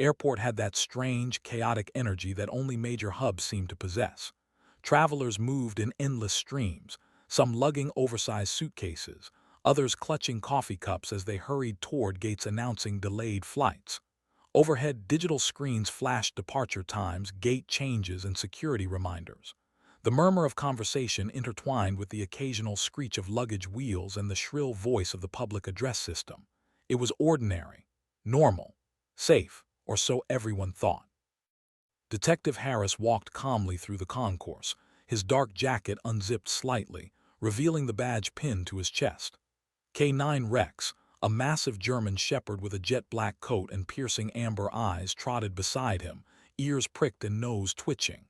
airport had that strange, chaotic energy that only major hubs seemed to possess. Travelers moved in endless streams, some lugging oversized suitcases, others clutching coffee cups as they hurried toward gates announcing delayed flights. Overhead, digital screens flashed departure times, gate changes, and security reminders. The murmur of conversation intertwined with the occasional screech of luggage wheels and the shrill voice of the public address system. It was ordinary, normal, safe, or so everyone thought. Detective Harris walked calmly through the concourse, his dark jacket unzipped slightly, revealing the badge pinned to his chest. K9 Rex, a massive German shepherd with a jet-black coat and piercing amber eyes, trotted beside him, ears pricked and nose twitching.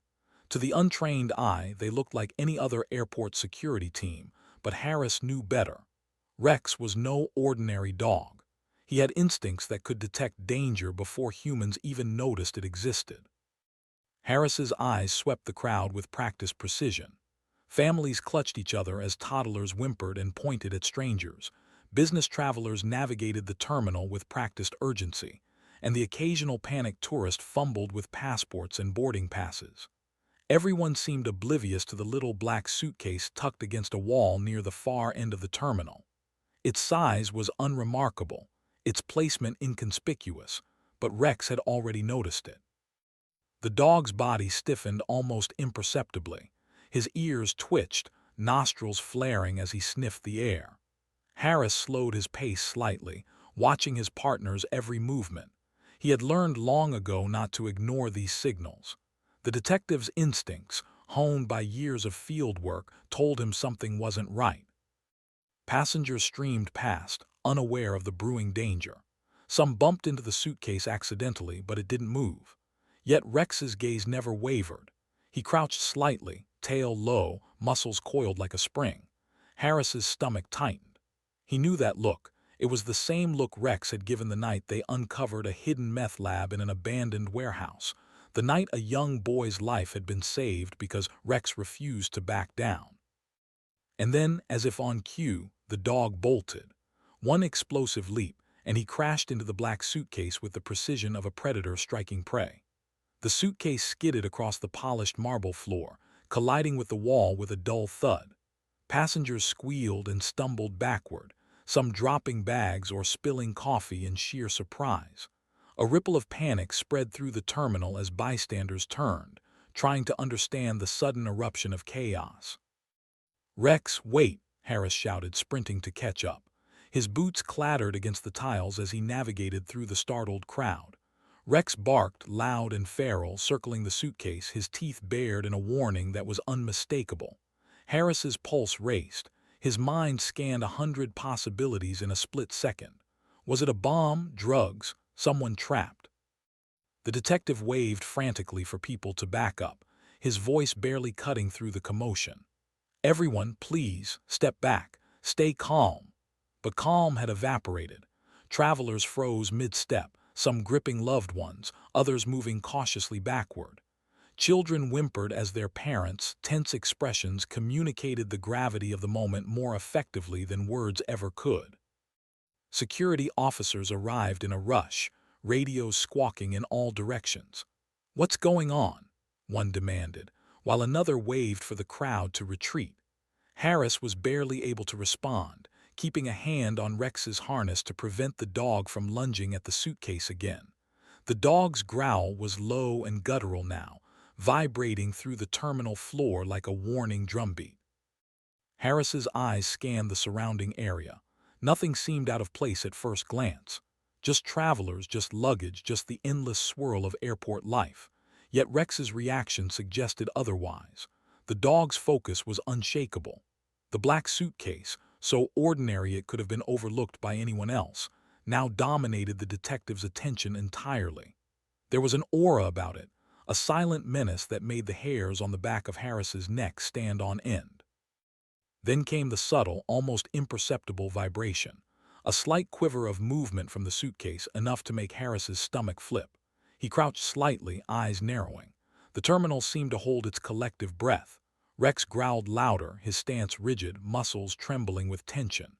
To the untrained eye, they looked like any other airport security team, but Harris knew better. Rex was no ordinary dog. He had instincts that could detect danger before humans even noticed it existed. Harris's eyes swept the crowd with practiced precision. Families clutched each other as toddlers whimpered and pointed at strangers. Business travelers navigated the terminal with practiced urgency, and the occasional panicked tourist fumbled with passports and boarding passes. Everyone seemed oblivious to the little black suitcase tucked against a wall near the far end of the terminal. Its size was unremarkable, its placement inconspicuous, but Rex had already noticed it. The dog's body stiffened almost imperceptibly. His ears twitched, nostrils flaring as he sniffed the air. Harris slowed his pace slightly, watching his partner's every movement. He had learned long ago not to ignore these signals. The detective's instincts, honed by years of field work, told him something wasn't right. Passengers streamed past, unaware of the brewing danger. Some bumped into the suitcase accidentally, but it didn't move. Yet Rex's gaze never wavered. He crouched slightly, tail low, muscles coiled like a spring. Harris's stomach tightened. He knew that look. It was the same look Rex had given the night they uncovered a hidden meth lab in an abandoned warehouse. The night a young boy's life had been saved because Rex refused to back down. And then, as if on cue, the dog bolted. One explosive leap, and he crashed into the black suitcase with the precision of a predator striking prey. The suitcase skidded across the polished marble floor, colliding with the wall with a dull thud. Passengers squealed and stumbled backward, some dropping bags or spilling coffee in sheer surprise. A ripple of panic spread through the terminal as bystanders turned, trying to understand the sudden eruption of chaos. "Rex, wait!" Harris shouted, sprinting to catch up. His boots clattered against the tiles as he navigated through the startled crowd. Rex barked, loud and feral, circling the suitcase, his teeth bared in a warning that was unmistakable. Harris's pulse raced. His mind scanned 100 possibilities in a split second. Was it a bomb, drugs, someone trapped? The detective waved frantically for people to back up, his voice barely cutting through the commotion. "Everyone, please, step back. Stay calm." But calm had evaporated. Travelers froze mid-step, some gripping loved ones, others moving cautiously backward. Children whimpered as their parents' tense expressions communicated the gravity of the moment more effectively than words ever could. Security officers arrived in a rush, radios squawking in all directions. "What's going on?" one demanded, while another waved for the crowd to retreat. Harris was barely able to respond, keeping a hand on Rex's harness to prevent the dog from lunging at the suitcase again. The dog's growl was low and guttural now, vibrating through the terminal floor like a warning drumbeat. Harris's eyes scanned the surrounding area. Nothing seemed out of place at first glance. Just travelers, just luggage, just the endless swirl of airport life. Yet Rex's reaction suggested otherwise. The dog's focus was unshakable. The black suitcase, so ordinary it could have been overlooked by anyone else, now dominated the detective's attention entirely. There was an aura about it, a silent menace that made the hairs on the back of Harris's neck stand on end. Then came the subtle, almost imperceptible vibration, a slight quiver of movement from the suitcase, enough to make Harris's stomach flip. He crouched slightly, eyes narrowing. The terminal seemed to hold its collective breath. Rex growled louder, his stance rigid, muscles trembling with tension.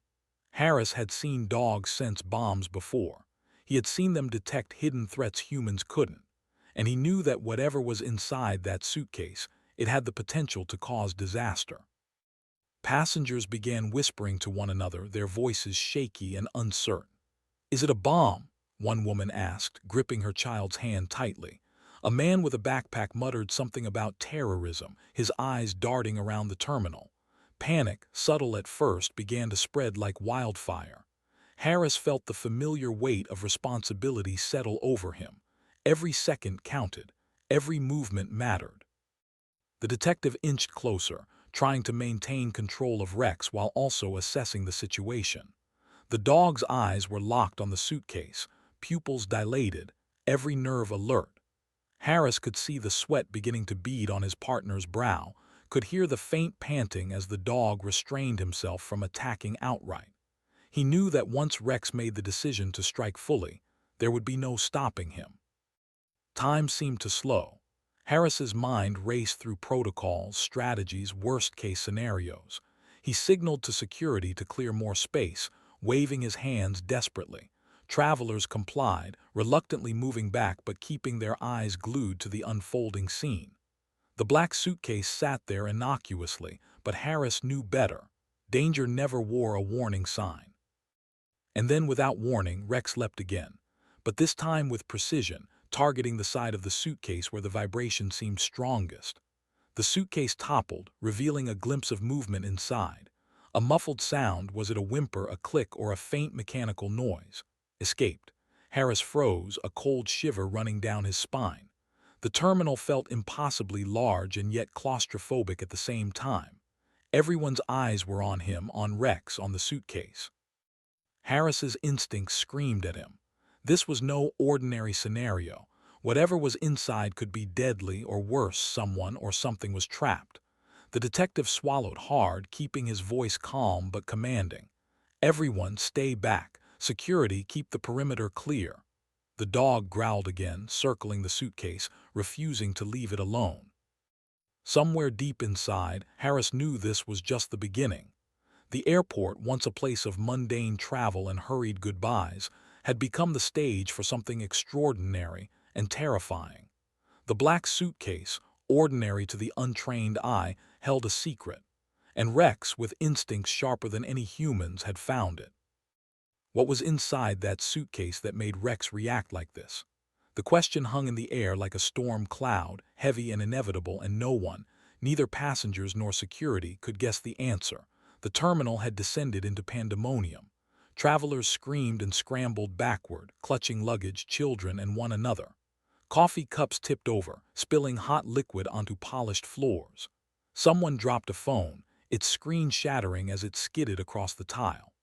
Harris had seen dogs sense bombs before. He had seen them detect hidden threats humans couldn't, and he knew that whatever was inside that suitcase, it had the potential to cause disaster. Passengers began whispering to one another, their voices shaky and uncertain. "Is it a bomb?" one woman asked, gripping her child's hand tightly. A man with a backpack muttered something about terrorism, his eyes darting around the terminal. Panic, subtle at first, began to spread like wildfire. Harris felt the familiar weight of responsibility settle over him. Every second counted. Every movement mattered. The detective inched closer, trying to maintain control of Rex while also assessing the situation. The dog's eyes were locked on the suitcase, pupils dilated, every nerve alert. Harris could see the sweat beginning to bead on his partner's brow, could hear the faint panting as the dog restrained himself from attacking outright. He knew that once Rex made the decision to strike fully, there would be no stopping him. Time seemed to slow. Harris's mind raced through protocols, strategies, worst-case scenarios. He signaled to security to clear more space, waving his hands desperately. Travelers complied, reluctantly moving back but keeping their eyes glued to the unfolding scene. The black suitcase sat there innocuously, but Harris knew better. Danger never wore a warning sign. And then, without warning, Rex leapt again, but this time with precision, targeting the side of the suitcase where the vibration seemed strongest. The suitcase toppled, revealing a glimpse of movement inside. A muffled sound, was it a whimper, a click, or a faint mechanical noise, escaped. Harris froze, a cold shiver running down his spine. The terminal felt impossibly large and yet claustrophobic at the same time. Everyone's eyes were on him, on Rex, on the suitcase. Harris's instincts screamed at him. This was no ordinary scenario. Whatever was inside could be deadly, or worse, someone or something was trapped. The detective swallowed hard, keeping his voice calm but commanding. "Everyone, stay back. Security, keep the perimeter clear." The dog growled again, circling the suitcase, refusing to leave it alone. Somewhere deep inside, Harris knew this was just the beginning. The airport, once a place of mundane travel and hurried goodbyes, had become the stage for something extraordinary and terrifying. The black suitcase, ordinary to the untrained eye, held a secret, and Rex, with instincts sharper than any human's, had found it. What was inside that suitcase that made Rex react like this? The question hung in the air like a storm cloud, heavy and inevitable, and no one, neither passengers nor security, could guess the answer. The terminal had descended into pandemonium. Travelers screamed and scrambled backward, clutching luggage, children, and one another. Coffee cups tipped over, spilling hot liquid onto polished floors. Someone dropped a phone, its screen shattering as it skidded across the tile.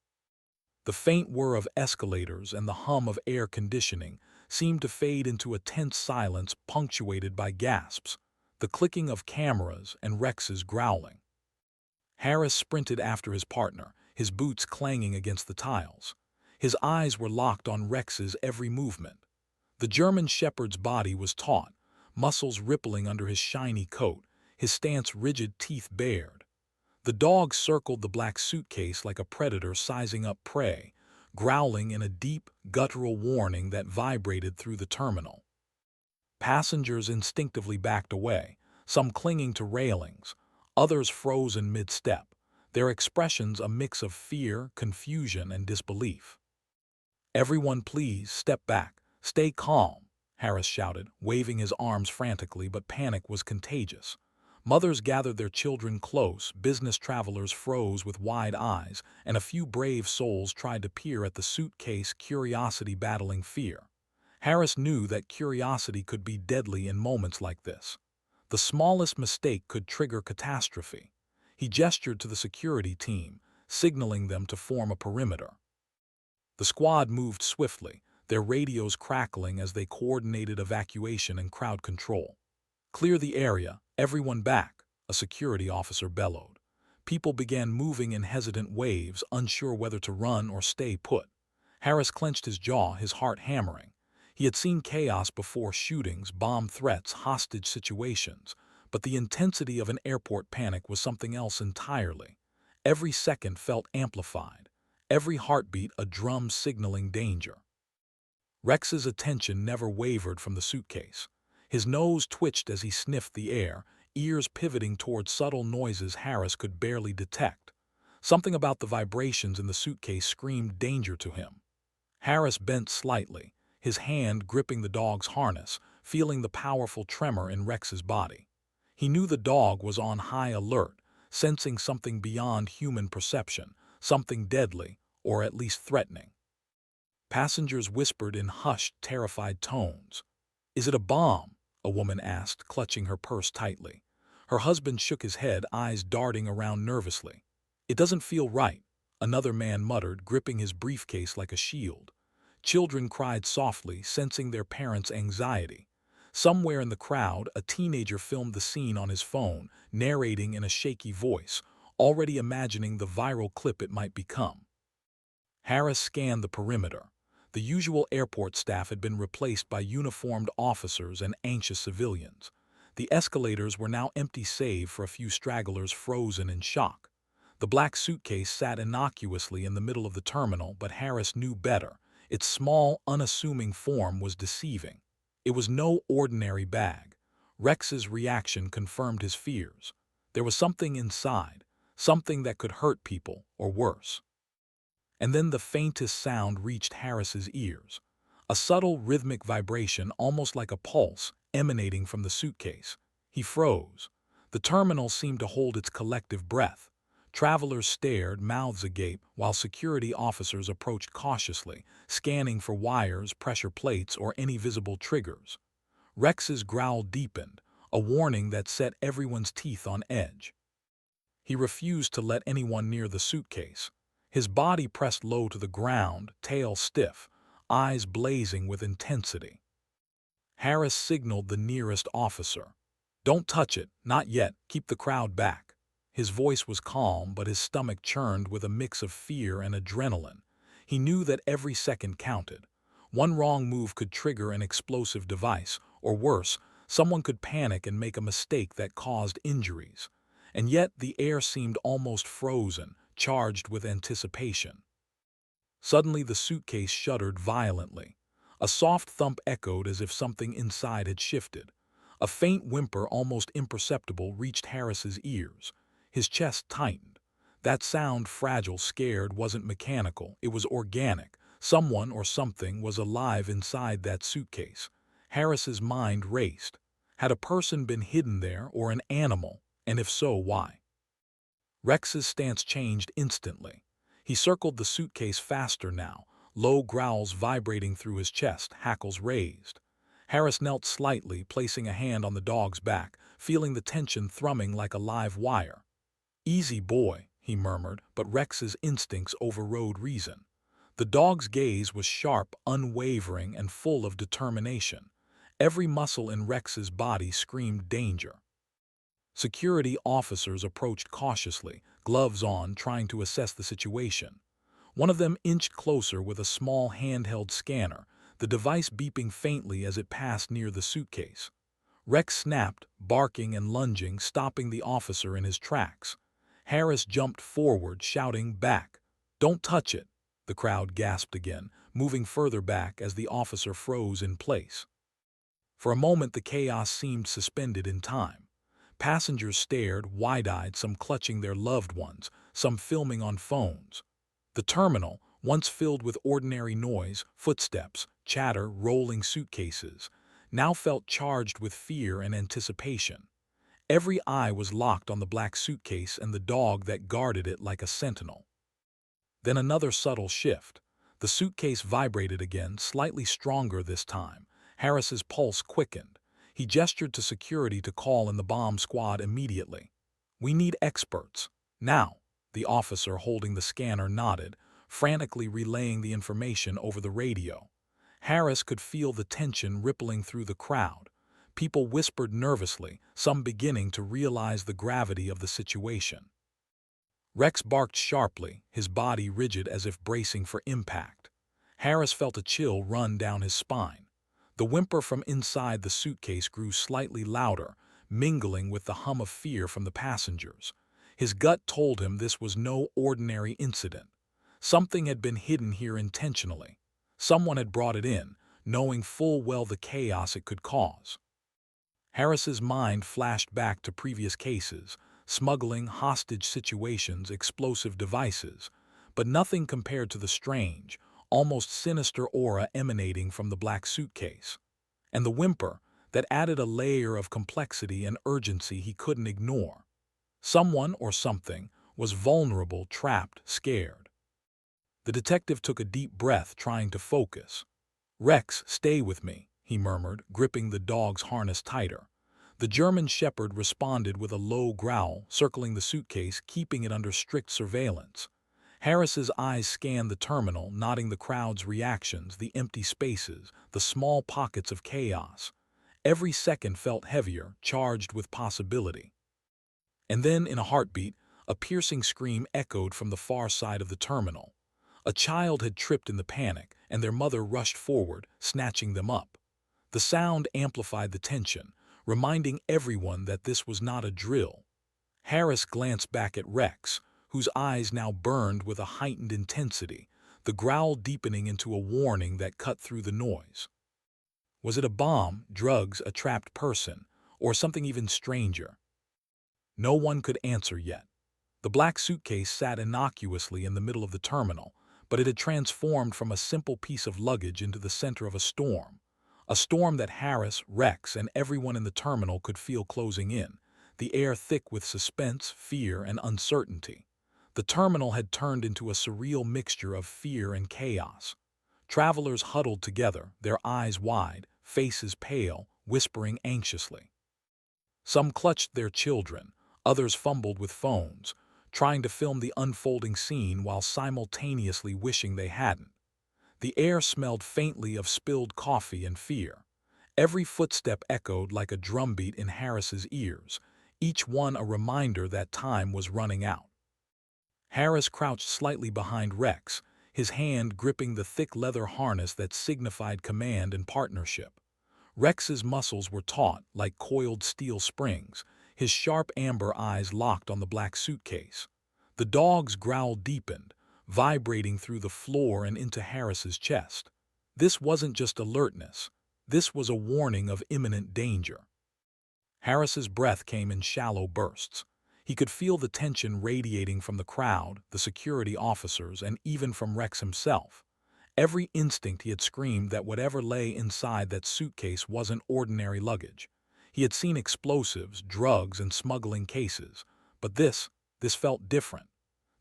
The faint whir of escalators and the hum of air conditioning seemed to fade into a tense silence punctuated by gasps, the clicking of cameras, and Rex's growling. Harris sprinted after his partner, his boots clanging against the tiles. His eyes were locked on Rex's every movement. The German shepherd's body was taut, muscles rippling under his shiny coat, his stance rigid, teeth bared. The dog circled the black suitcase like a predator sizing up prey, growling in a deep, guttural warning that vibrated through the terminal. Passengers instinctively backed away, some clinging to railings, others frozen mid-step, their expressions a mix of fear, confusion, and disbelief. "Everyone, please, step back. Stay calm," Harris shouted, waving his arms frantically, but panic was contagious. Mothers gathered their children close, business travelers froze with wide eyes, and a few brave souls tried to peer at the suitcase, curiosity battling fear. Harris knew that curiosity could be deadly in moments like this. The smallest mistake could trigger catastrophe. He gestured to the security team, signaling them to form a perimeter. The squad moved swiftly, their radios crackling as they coordinated evacuation and crowd control. "Clear the area, everyone back," a security officer bellowed. People began moving in hesitant waves, unsure whether to run or stay put. Harris clenched his jaw, his heart hammering. He had seen chaos before: shootings, bomb threats, hostage situations. But the intensity of an airport panic was something else entirely. Every second felt amplified, every heartbeat a drum signaling danger. Rex's attention never wavered from the suitcase. His nose twitched as he sniffed the air, ears pivoting toward subtle noises Harris could barely detect. Something about the vibrations in the suitcase screamed danger to him. Harris bent slightly, his hand gripping the dog's harness, feeling the powerful tremor in Rex's body. He knew the dog was on high alert, sensing something beyond human perception, something deadly, or at least threatening. Passengers whispered in hushed, terrified tones. "Is it a bomb?" a woman asked, clutching her purse tightly. Her husband shook his head, eyes darting around nervously. "It doesn't feel right," another man muttered, gripping his briefcase like a shield. Children cried softly, sensing their parents' anxiety. Somewhere in the crowd, a teenager filmed the scene on his phone, narrating in a shaky voice, already imagining the viral clip it might become. Harris scanned the perimeter. The usual airport staff had been replaced by uniformed officers and anxious civilians. The escalators were now empty save for a few stragglers frozen in shock. The black suitcase sat innocuously in the middle of the terminal, but Harris knew better. Its small, unassuming form was deceiving. It was no ordinary bag. Rex's reaction confirmed his fears. There was something inside, something that could hurt people, or worse. And then the faintest sound reached Harris's ears. A subtle rhythmic vibration, almost like a pulse, emanating from the suitcase. He froze. The terminal seemed to hold its collective breath. Travelers stared, mouths agape, while security officers approached cautiously, scanning for wires, pressure plates, or any visible triggers. Rex's growl deepened, a warning that set everyone's teeth on edge. He refused to let anyone near the suitcase. His body pressed low to the ground, tail stiff, eyes blazing with intensity. Harris signaled the nearest officer. "Don't touch it, not yet, keep the crowd back." His voice was calm, but his stomach churned with a mix of fear and adrenaline. He knew that every second counted. One wrong move could trigger an explosive device, or worse, someone could panic and make a mistake that caused injuries. And yet the air seemed almost frozen, charged with anticipation. Suddenly the suitcase shuddered violently. A soft thump echoed as if something inside had shifted. A faint whimper, almost imperceptible, reached Harris's ears. His chest tightened. That sound, fragile, scared, wasn't mechanical, it was organic. Someone or something was alive inside that suitcase. Harris's mind raced. Had a person been hidden there, or an animal? And if so, why? Rex's stance changed instantly. He circled the suitcase faster now, low growls vibrating through his chest, hackles raised. Harris knelt slightly, placing a hand on the dog's back, feeling the tension thrumming like a live wire. "Easy, boy," he murmured, but Rex's instincts overrode reason. The dog's gaze was sharp, unwavering, and full of determination. Every muscle in Rex's body screamed danger. Security officers approached cautiously, gloves on, trying to assess the situation. One of them inched closer with a small handheld scanner, the device beeping faintly as it passed near the suitcase. Rex snapped, barking and lunging, stopping the officer in his tracks. Harris jumped forward, shouting back. "Don't touch it!" The crowd gasped again, moving further back as the officer froze in place. For a moment the chaos seemed suspended in time. Passengers stared, wide-eyed, some clutching their loved ones, some filming on phones. The terminal, once filled with ordinary noise, footsteps, chatter, rolling suitcases, now felt charged with fear and anticipation. Every eye was locked on the black suitcase and the dog that guarded it like a sentinel. Then another subtle shift. The suitcase vibrated again, slightly stronger this time. Harris's pulse quickened. He gestured to security to call in the bomb squad immediately. "We need experts. Now." The officer holding the scanner nodded, frantically relaying the information over the radio. Harris could feel the tension rippling through the crowd. People whispered nervously, some beginning to realize the gravity of the situation. Rex barked sharply, his body rigid as if bracing for impact. Harris felt a chill run down his spine. The whimper from inside the suitcase grew slightly louder, mingling with the hum of fear from the passengers. His gut told him this was no ordinary incident. Something had been hidden here intentionally. Someone had brought it in, knowing full well the chaos it could cause. Harris's mind flashed back to previous cases, smuggling, hostage situations, explosive devices, but nothing compared to the strange, almost sinister aura emanating from the black suitcase. And the whimper, that added a layer of complexity and urgency he couldn't ignore. Someone or something was vulnerable, trapped, scared. The detective took a deep breath, trying to focus. "Rex, stay with me," he murmured, gripping the dog's harness tighter. The German shepherd responded with a low growl, circling the suitcase, keeping it under strict surveillance. Harris's eyes scanned the terminal, noting the crowd's reactions, the empty spaces, the small pockets of chaos. Every second felt heavier, charged with possibility. And then, in a heartbeat, a piercing scream echoed from the far side of the terminal. A child had tripped in the panic, and their mother rushed forward, snatching them up. The sound amplified the tension, reminding everyone that this was not a drill. Harris glanced back at Rex, whose eyes now burned with a heightened intensity, the growl deepening into a warning that cut through the noise. Was it a bomb, drugs, a trapped person, or something even stranger? No one could answer yet. The black suitcase sat innocuously in the middle of the terminal, but it had transformed from a simple piece of luggage into the center of a storm that Harris, Rex, and everyone in the terminal could feel closing in, the air thick with suspense, fear, and uncertainty. The terminal had turned into a surreal mixture of fear and chaos. Travelers huddled together, their eyes wide, faces pale, whispering anxiously. Some clutched their children, others fumbled with phones, trying to film the unfolding scene while simultaneously wishing they hadn't. The air smelled faintly of spilled coffee and fear. Every footstep echoed like a drumbeat in Harris's ears, each one a reminder that time was running out. Harris crouched slightly behind Rex, his hand gripping the thick leather harness that signified command and partnership. Rex's muscles were taut, like coiled steel springs, his sharp amber eyes locked on the black suitcase. The dog's growl deepened, vibrating through the floor and into Harris's chest. This wasn't just alertness. This was a warning of imminent danger. Harris's breath came in shallow bursts. He could feel the tension radiating from the crowd, the security officers, and even from Rex himself. Every instinct he had screamed that whatever lay inside that suitcase wasn't ordinary luggage. He had seen explosives, drugs, and smuggling cases, but this felt different.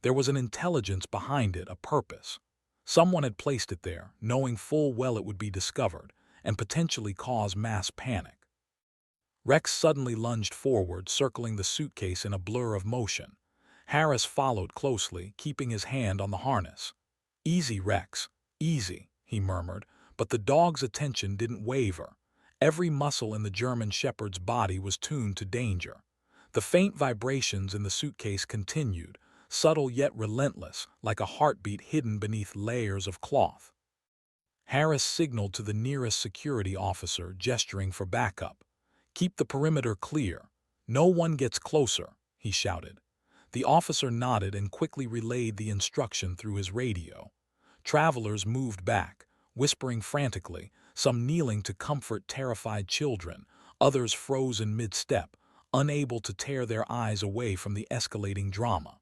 There was an intelligence behind it, a purpose. Someone had placed it there, knowing full well it would be discovered, and potentially cause mass panic. Rex suddenly lunged forward, circling the suitcase in a blur of motion. Harris followed closely, keeping his hand on the harness. "Easy, Rex, easy," he murmured, but the dog's attention didn't waver. Every muscle in the German shepherd's body was tuned to danger. The faint vibrations in the suitcase continued, subtle yet relentless, like a heartbeat hidden beneath layers of cloth. Harris signaled to the nearest security officer, gesturing for backup. "Keep the perimeter clear. No one gets closer," he shouted. The officer nodded and quickly relayed the instruction through his radio. Travelers moved back, whispering frantically, some kneeling to comfort terrified children, others frozen mid-step, unable to tear their eyes away from the escalating drama.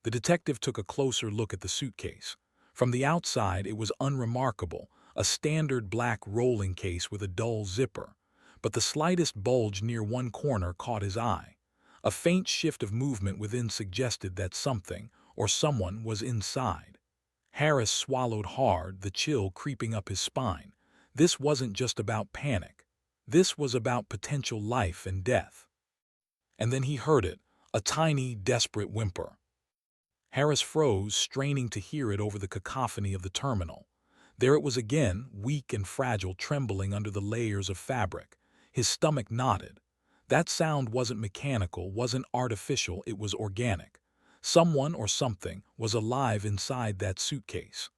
The detective took a closer look at the suitcase. From the outside, it was unremarkable, a standard black rolling case with a dull zipper. But the slightest bulge near one corner caught his eye. A faint shift of movement within suggested that something or someone was inside. Harris swallowed hard, the chill creeping up his spine. This wasn't just about panic. This was about potential life and death. And then he heard it, a tiny, desperate whimper. Harris froze, straining to hear it over the cacophony of the terminal. There it was again, weak and fragile, trembling under the layers of fabric. His stomach knotted. That sound wasn't mechanical, wasn't artificial, it was organic. Someone or something was alive inside that suitcase.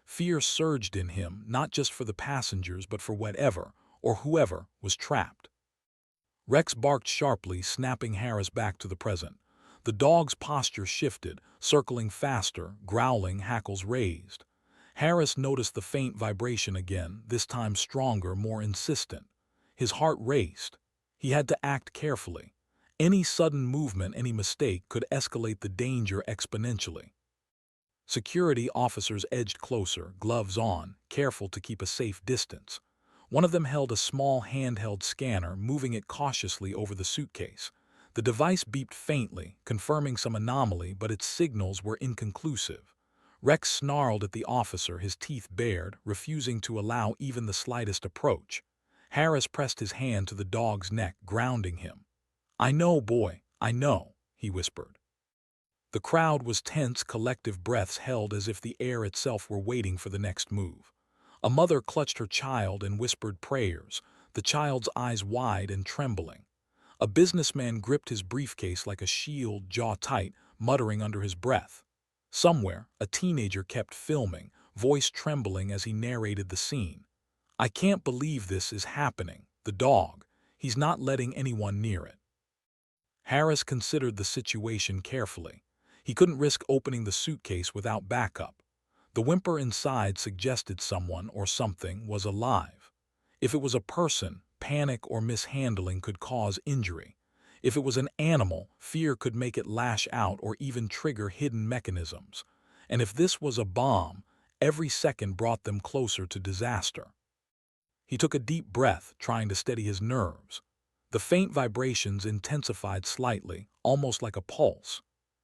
Fear surged in him, not just for the passengers, but for whatever, or whoever, was trapped. Rex barked sharply, snapping Harris back to the present. The dog's posture shifted, circling faster, growling, hackles raised. Harris noticed the faint vibration again, this time stronger, more insistent. His heart raced. He had to act carefully. Any sudden movement, any mistake, could escalate the danger exponentially. Security officers edged closer, gloves on, careful to keep a safe distance. One of them held a small handheld scanner, moving it cautiously over the suitcase. The device beeped faintly, confirming some anomaly, but its signals were inconclusive. Rex snarled at the officer, his teeth bared, refusing to allow even the slightest approach. Harris pressed his hand to the dog's neck, grounding him. "I know, boy, I know," he whispered. The crowd was tense, collective breaths held as if the air itself were waiting for the next move. A mother clutched her child and whispered prayers, the child's eyes wide and trembling. A businessman gripped his briefcase like a shield, jaw tight, muttering under his breath. Somewhere, a teenager kept filming, voice trembling as he narrated the scene. "I can't believe this is happening. The dog. He's not letting anyone near it." Harris considered the situation carefully. He couldn't risk opening the suitcase without backup. The whimper inside suggested someone or something was alive. If it was a person, panic or mishandling could cause injury. If it was an animal, fear could make it lash out or even trigger hidden mechanisms. And if this was a bomb, every second brought them closer to disaster. He took a deep breath, trying to steady his nerves. The faint vibrations intensified slightly, almost like a pulse.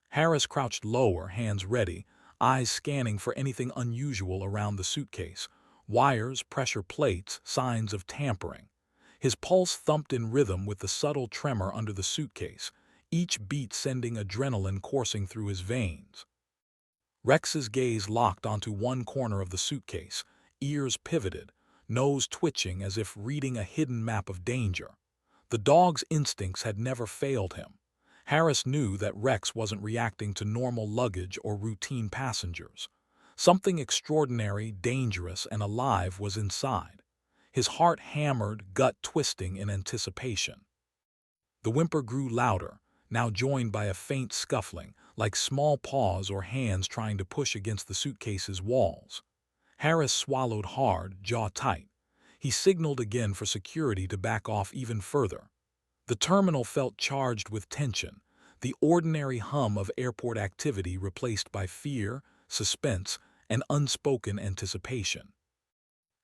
Harris crouched lower, hands ready, eyes scanning for anything unusual around the suitcase. Wires, pressure plates, signs of tampering. His pulse thumped in rhythm with the subtle tremor under the suitcase, each beat sending adrenaline coursing through his veins. Rex's gaze locked onto one corner of the suitcase, ears pivoted, nose twitching as if reading a hidden map of danger. The dog's instincts had never failed him. Harris knew that Rex wasn't reacting to normal luggage or routine passengers. Something extraordinary, dangerous, and alive was inside. His heart hammered, gut twisting in anticipation. The whimper grew louder, now joined by a faint scuffling, like small paws or hands trying to push against the suitcase's walls. Harris swallowed hard, jaw tight. He signaled again for security to back off even further. The terminal felt charged with tension, the ordinary hum of airport activity replaced by fear, suspense, and unspoken anticipation.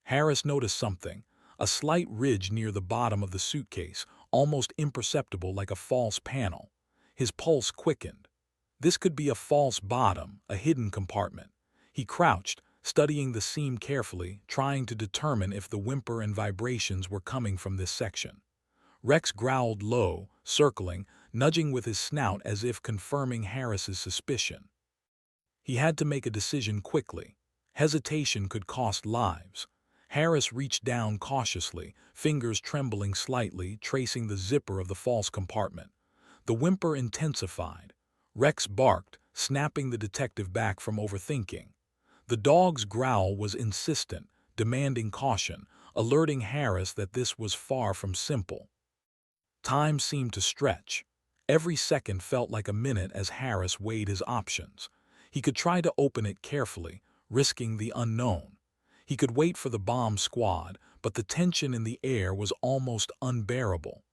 Harris noticed something, a slight ridge near the bottom of the suitcase, almost imperceptible like a false panel. His pulse quickened. This could be a false bottom, a hidden compartment. He crouched, studying the seam carefully, trying to determine if the whimper and vibrations were coming from this section. Rex growled low, circling, nudging with his snout as if confirming Harris's suspicion. He had to make a decision quickly. Hesitation could cost lives. Harris reached down cautiously, fingers trembling slightly, tracing the zipper of the false compartment. The whimper intensified. Rex barked, snapping the detective back from overthinking. The dog's growl was insistent, demanding caution, alerting Harris that this was far from simple. Time seemed to stretch. Every second felt like a minute as Harris weighed his options. He could try to open it carefully, risking the unknown. He could wait for the bomb squad, but the tension in the air was almost unbearable.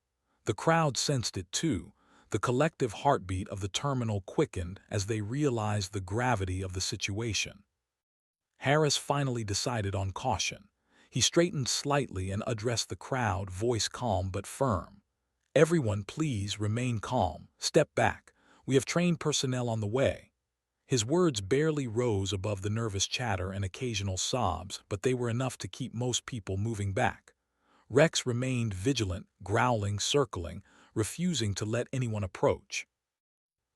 The crowd sensed it too. The collective heartbeat of the terminal quickened as they realized the gravity of the situation. Harris finally decided on caution. He straightened slightly and addressed the crowd, voice calm but firm. "Everyone, please remain calm. Step back. We have trained personnel on the way." His words barely rose above the nervous chatter and occasional sobs, but they were enough to keep most people moving back. Rex remained vigilant, growling, circling, refusing to let anyone approach.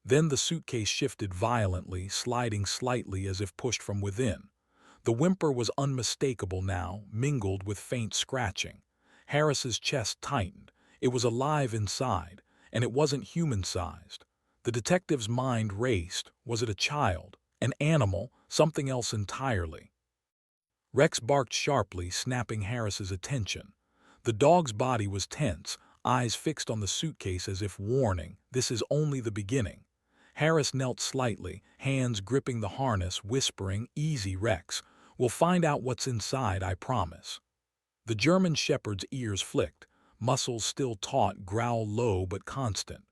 Then the suitcase shifted violently, sliding slightly as if pushed from within. The whimper was unmistakable now, mingled with faint scratching. Harris's chest tightened. It was alive inside, and it wasn't human-sized. The detective's mind raced. Was it a child, an animal, something else entirely? Rex barked sharply, snapping Harris's attention. The dog's body was tense, eyes fixed on the suitcase as if warning, this is only the beginning. Harris knelt slightly, hands gripping the harness, whispering, "Easy, Rex. We'll find out what's inside, I promise. The German shepherd's ears flicked, muscles still taut, growl low but constant.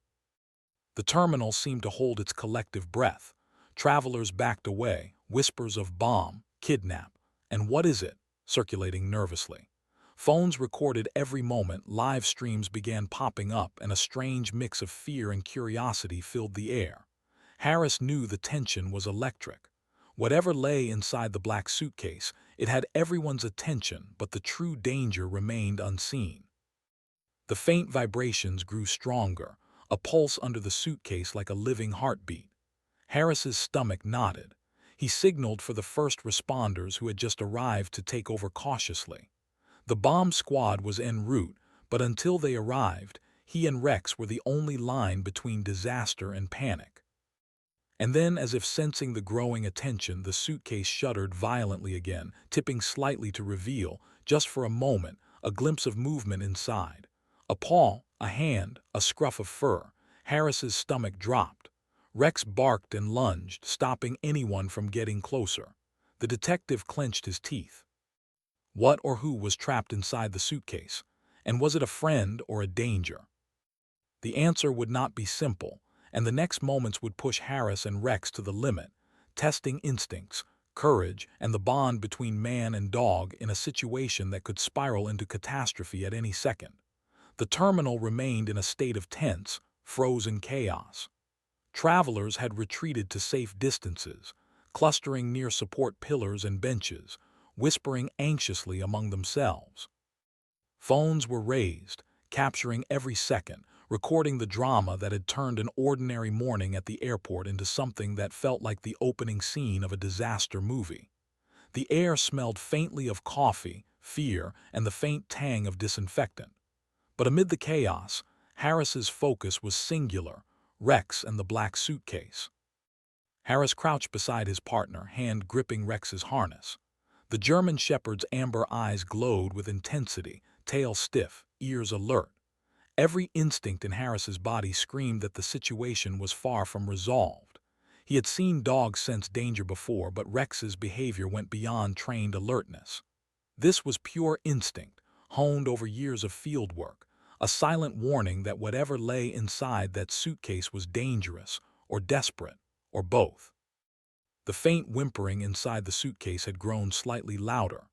The terminal seemed to hold its collective breath. Travelers backed away, whispers of bomb, kidnap, and what is it, circulating nervously. Phones recorded every moment, live streams began popping up, and a strange mix of fear and curiosity filled the air. Harris knew the tension was electric. Whatever lay inside the black suitcase, it had everyone's attention, but the true danger remained unseen. The faint vibrations grew stronger, a pulse under the suitcase like a living heartbeat. Harris's stomach knotted. He signaled for the first responders who had just arrived to take over cautiously. The bomb squad was en route, but until they arrived, he and Rex were the only line between disaster and panic. And then, as if sensing the growing attention, the suitcase shuddered violently again, tipping slightly to reveal, just for a moment, a glimpse of movement inside. A paw, a hand, a scruff of fur. Harris's stomach dropped. Rex barked and lunged, stopping anyone from getting closer. The detective clenched his teeth. What or who was trapped inside the suitcase? And was it a friend or a danger? The answer would not be simple, and the next moments would push Harris and Rex to the limit, testing instincts, courage, and the bond between man and dog in a situation that could spiral into catastrophe at any second. The terminal remained in a state of tense, frozen chaos. Travelers had retreated to safe distances, clustering near support pillars and benches, whispering anxiously among themselves. Phones were raised, capturing every second, recording the drama that had turned an ordinary morning at the airport into something that felt like the opening scene of a disaster movie. The air smelled faintly of coffee, fear, and the faint tang of disinfectant. But amid the chaos, Harris's focus was singular: Rex and the black suitcase. Harris crouched beside his partner, hand gripping Rex's harness. The German shepherd's amber eyes glowed with intensity, tail stiff, ears alert. Every instinct in Harris's body screamed that the situation was far from resolved. He had seen dogs sense danger before, but Rex's behavior went beyond trained alertness. This was pure instinct, honed over years of field work, a silent warning that whatever lay inside that suitcase was dangerous, or desperate, or both. The faint whimpering inside the suitcase had grown slightly louder.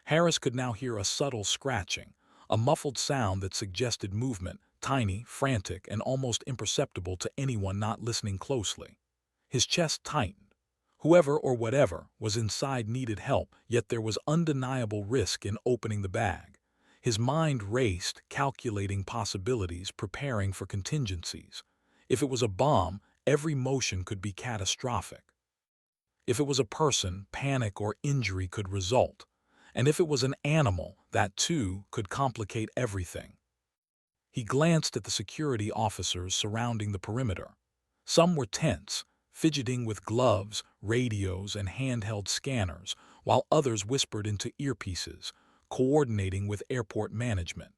Harris could now hear a subtle scratching, a muffled sound that suggested movement, tiny, frantic, and almost imperceptible to anyone not listening closely. His chest tightened. Whoever or whatever was inside needed help, yet there was undeniable risk in opening the bag. His mind raced, calculating possibilities, preparing for contingencies. If it was a bomb, every motion could be catastrophic. If it was a person, panic or injury could result. And if it was an animal, that too could complicate everything. He glanced at the security officers surrounding the perimeter. Some were tense, fidgeting with gloves, radios, and handheld scanners, while others whispered into earpieces, coordinating with airport management.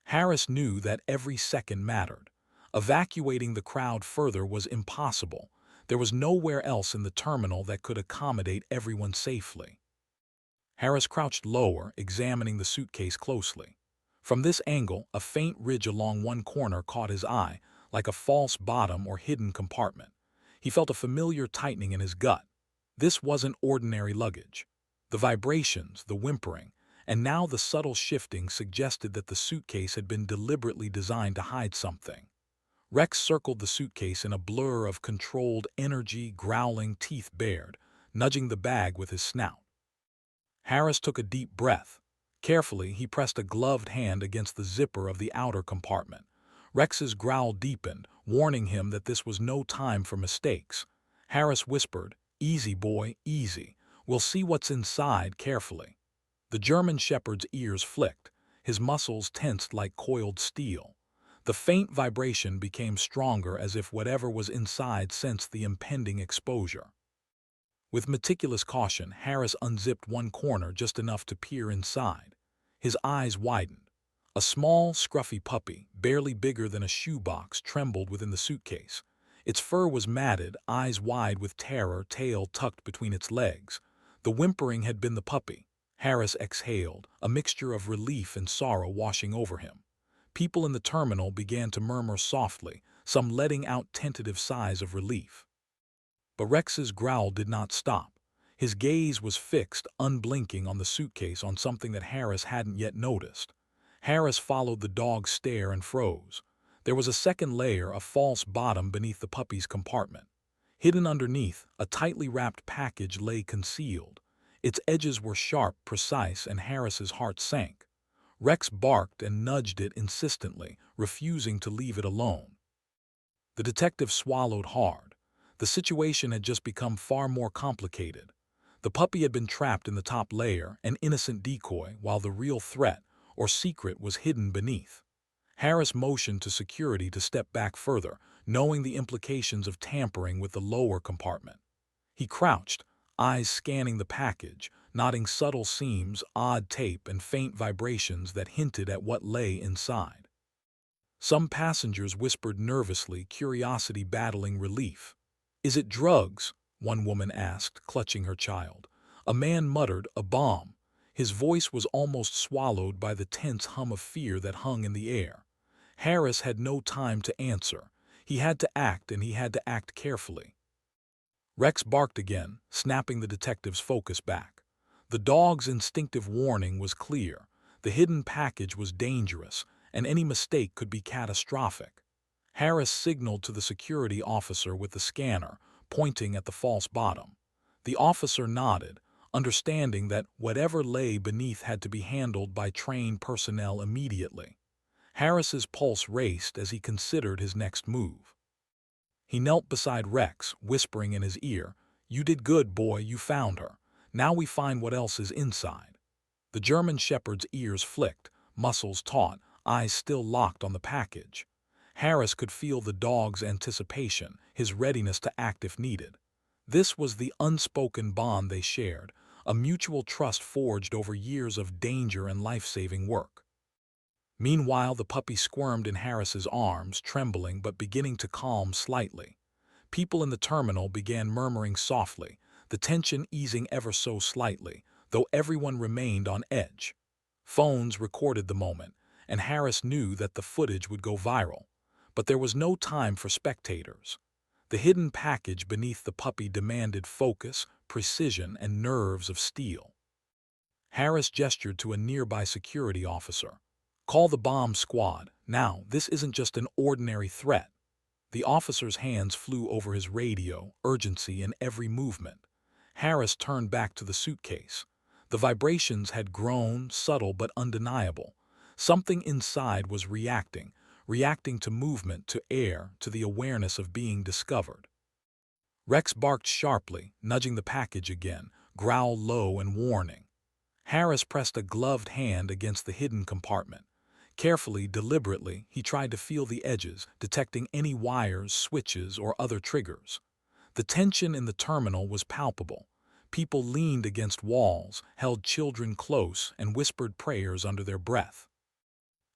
Harris knew that every second mattered. Evacuating the crowd further was impossible. There was nowhere else in the terminal that could accommodate everyone safely. Harris crouched lower, examining the suitcase closely. From this angle, a faint ridge along one corner caught his eye, like a false bottom or hidden compartment. He felt a familiar tightening in his gut. This wasn't ordinary luggage. The vibrations, the whimpering, and now the subtle shifting suggested that the suitcase had been deliberately designed to hide something. Rex circled the suitcase in a blur of controlled energy, growling, teeth bared, nudging the bag with his snout. Harris took a deep breath. Carefully, he pressed a gloved hand against the zipper of the outer compartment. Rex's growl deepened, warning him that this was no time for mistakes. Harris whispered, "Easy, boy, easy. We'll see what's inside carefully." The German shepherd's ears flicked, his muscles tensed like coiled steel. The faint vibration became stronger, as if whatever was inside sensed the impending exposure. With meticulous caution, Harris unzipped one corner just enough to peer inside. His eyes widened. A small, scruffy puppy, barely bigger than a shoebox, trembled within the suitcase. Its fur was matted, eyes wide with terror, tail tucked between its legs. The whimpering had been the puppy. Harris exhaled, a mixture of relief and sorrow washing over him. People in the terminal began to murmur softly, some letting out tentative sighs of relief. But Rex's growl did not stop. His gaze was fixed, unblinking, on the suitcase, on something that Harris hadn't yet noticed. Harris followed the dog's stare and froze. There was a second layer, a false bottom beneath the puppy's compartment. Hidden underneath, a tightly wrapped package lay concealed. Its edges were sharp, precise, and Harris's heart sank. Rex barked and nudged it insistently, refusing to leave it alone. The detective swallowed hard. The situation had just become far more complicated. The puppy had been trapped in the top layer, an innocent decoy, while the real threat, or secret, was hidden beneath. Harris motioned to security to step back further, knowing the implications of tampering with the lower compartment. He crouched, eyes scanning the package, noting subtle seams, odd tape, and faint vibrations that hinted at what lay inside. Some passengers whispered nervously, curiosity battling relief. "Is it drugs?" one woman asked, clutching her child. A man muttered, "A bomb." His voice was almost swallowed by the tense hum of fear that hung in the air. Harris had no time to answer. He had to act, and he had to act carefully. Rex barked again, snapping the detective's focus back. The dog's instinctive warning was clear. The hidden package was dangerous, and any mistake could be catastrophic. Harris signaled to the security officer with the scanner, pointing at the false bottom. The officer nodded, understanding that whatever lay beneath had to be handled by trained personnel immediately. Harris's pulse raced as he considered his next move. He knelt beside Rex, whispering in his ear, "You did good, boy, you found her. Now we find what else is inside." The German shepherd's ears flicked, muscles taut, eyes still locked on the package. Harris could feel the dog's anticipation, his readiness to act if needed. This was the unspoken bond they shared, a mutual trust forged over years of danger and life-saving work. Meanwhile, the puppy squirmed in Harris's arms, trembling but beginning to calm slightly. People in the terminal began murmuring softly, the tension easing ever so slightly, though everyone remained on edge. Phones recorded the moment, and Harris knew that the footage would go viral. But there was no time for spectators. The hidden package beneath the puppy demanded focus, precision, and nerves of steel. Harris gestured to a nearby security officer. "Call the bomb squad. Now, this isn't just an ordinary threat." The officer's hands flew over his radio, urgency in every movement. Harris turned back to the suitcase. The vibrations had grown, subtle but undeniable. Something inside was reacting to movement, to air, to the awareness of being discovered. Rex barked sharply, nudging the package again, growl low and warning. Harris pressed a gloved hand against the hidden compartment. Carefully, deliberately, he tried to feel the edges, detecting any wires, switches, or other triggers. The tension in the terminal was palpable. People leaned against walls, held children close, and whispered prayers under their breath.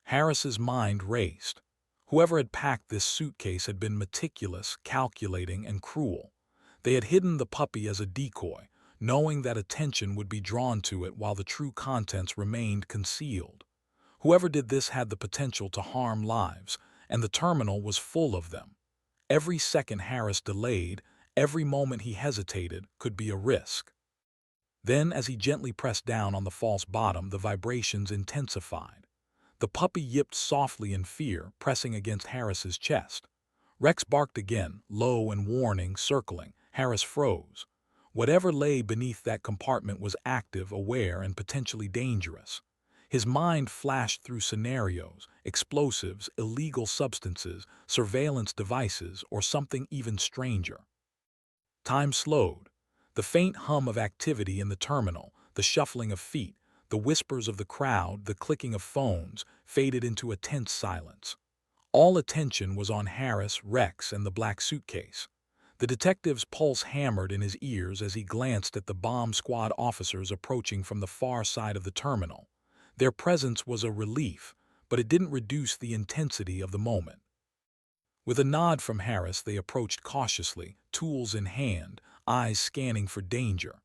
Harris's mind raced. Whoever had packed this suitcase had been meticulous, calculating, and cruel. They had hidden the puppy as a decoy, knowing that attention would be drawn to it while the true contents remained concealed. Whoever did this had the potential to harm lives, and the terminal was full of them. Every second Harris delayed, every moment he hesitated, could be a risk. Then, as he gently pressed down on the false bottom, the vibrations intensified. The puppy yipped softly in fear, pressing against Harris's chest. Rex barked again, low and warning, circling. Harris froze. Whatever lay beneath that compartment was active, aware, and potentially dangerous. His mind flashed through scenarios: explosives, illegal substances, surveillance devices, or something even stranger. Time slowed. The faint hum of activity in the terminal, the shuffling of feet, the whispers of the crowd, the clicking of phones, faded into a tense silence. All attention was on Harris, Rex, and the black suitcase. The detective's pulse hammered in his ears as he glanced at the bomb squad officers approaching from the far side of the terminal. Their presence was a relief, but it didn't reduce the intensity of the moment. With a nod from Harris, they approached cautiously, tools in hand, eyes scanning for danger.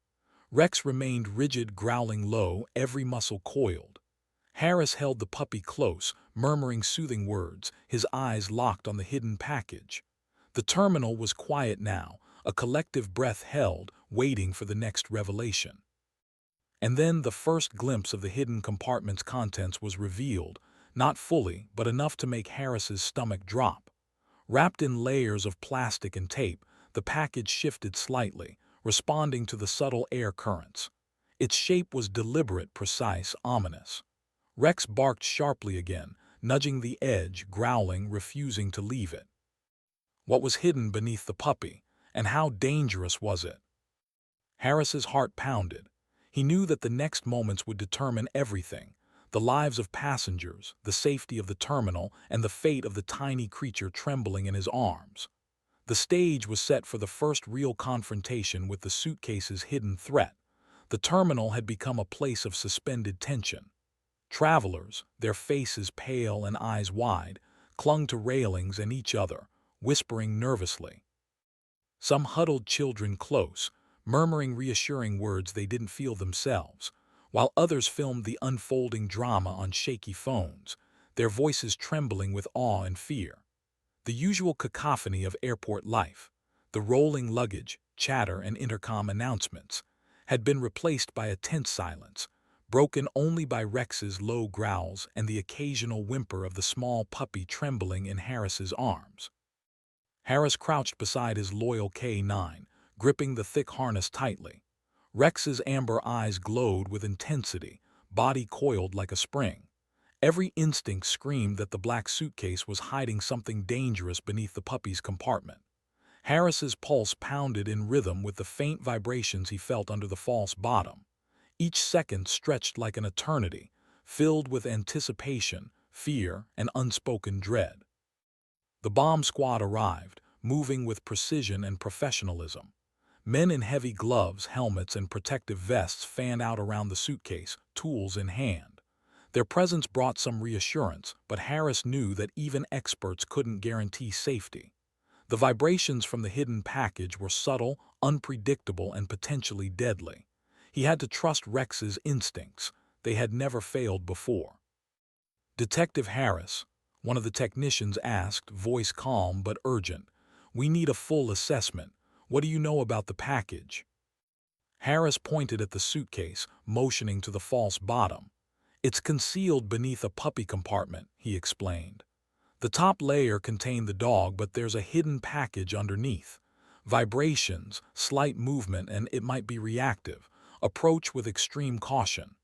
Rex remained rigid, growling low, every muscle coiled. Harris held the puppy close, murmuring soothing words, his eyes locked on the hidden package. The terminal was quiet now, a collective breath held, waiting for the next revelation. And then the first glimpse of the hidden compartment's contents was revealed, not fully, but enough to make Harris's stomach drop. Wrapped in layers of plastic and tape, the package shifted slightly, responding to the subtle air currents. Its shape was deliberate, precise, ominous. Rex barked sharply again, nudging the edge, growling, refusing to leave it. What was hidden beneath the puppy, and how dangerous was it? Harris's heart pounded. He knew that the next moments would determine everything: the lives of passengers, the safety of the terminal, and the fate of the tiny creature trembling in his arms. The stage was set for the first real confrontation with the suitcase's hidden threat. The terminal had become a place of suspended tension. Travelers, their faces pale and eyes wide, clung to railings and each other, whispering nervously. Some huddled children close, murmuring reassuring words they didn't feel themselves, while others filmed the unfolding drama on shaky phones, their voices trembling with awe and fear. The usual cacophony of airport life, the rolling luggage, chatter, and intercom announcements, had been replaced by a tense silence, broken only by Rex's low growls and the occasional whimper of the small puppy trembling in Harris's arms. Harris crouched beside his loyal K9, gripping the thick harness tightly. Rex's amber eyes glowed with intensity, body coiled like a spring. Every instinct screamed that the black suitcase was hiding something dangerous beneath the puppy's compartment. Harris's pulse pounded in rhythm with the faint vibrations he felt under the false bottom. Each second stretched like an eternity, filled with anticipation, fear, and unspoken dread. The bomb squad arrived, moving with precision and professionalism. Men in heavy gloves, helmets, and protective vests fanned out around the suitcase, tools in hand. Their presence brought some reassurance, but Harris knew that even experts couldn't guarantee safety. The vibrations from the hidden package were subtle, unpredictable, and potentially deadly. He had to trust Rex's instincts. They had never failed before. "Detective Harris," one of the technicians asked, voice calm but urgent, "we need a full assessment. What do you know about the package?" Harris pointed at the suitcase, motioning to the false bottom. "It's concealed beneath a puppy compartment," he explained. "The top layer contained the dog, but there's a hidden package underneath. Vibrations, slight movement, and it might be reactive. Approach with extreme caution."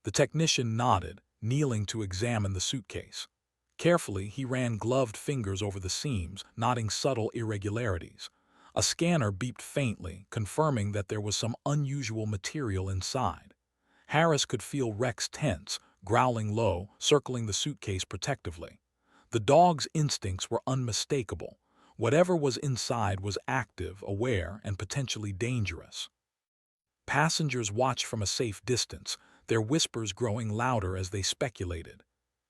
The technician nodded, kneeling to examine the suitcase. Carefully, he ran gloved fingers over the seams, noting subtle irregularities. A scanner beeped faintly, confirming that there was some unusual material inside. Harris could feel Rex tense, growling low, circling the suitcase protectively. The dog's instincts were unmistakable. Whatever was inside was active, aware, and potentially dangerous. Passengers watched from a safe distance, their whispers growing louder as they speculated.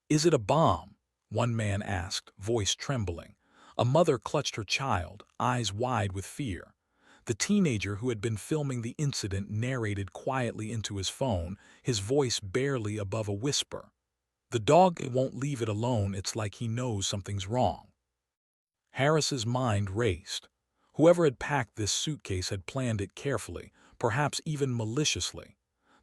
"Is it a bomb?" one man asked, voice trembling. A mother clutched her child, eyes wide with fear. The teenager who had been filming the incident narrated quietly into his phone, his voice barely above a whisper. "The dog won't leave it alone. It's like he knows something's wrong." Harris's mind raced. Whoever had packed this suitcase had planned it carefully, perhaps even maliciously.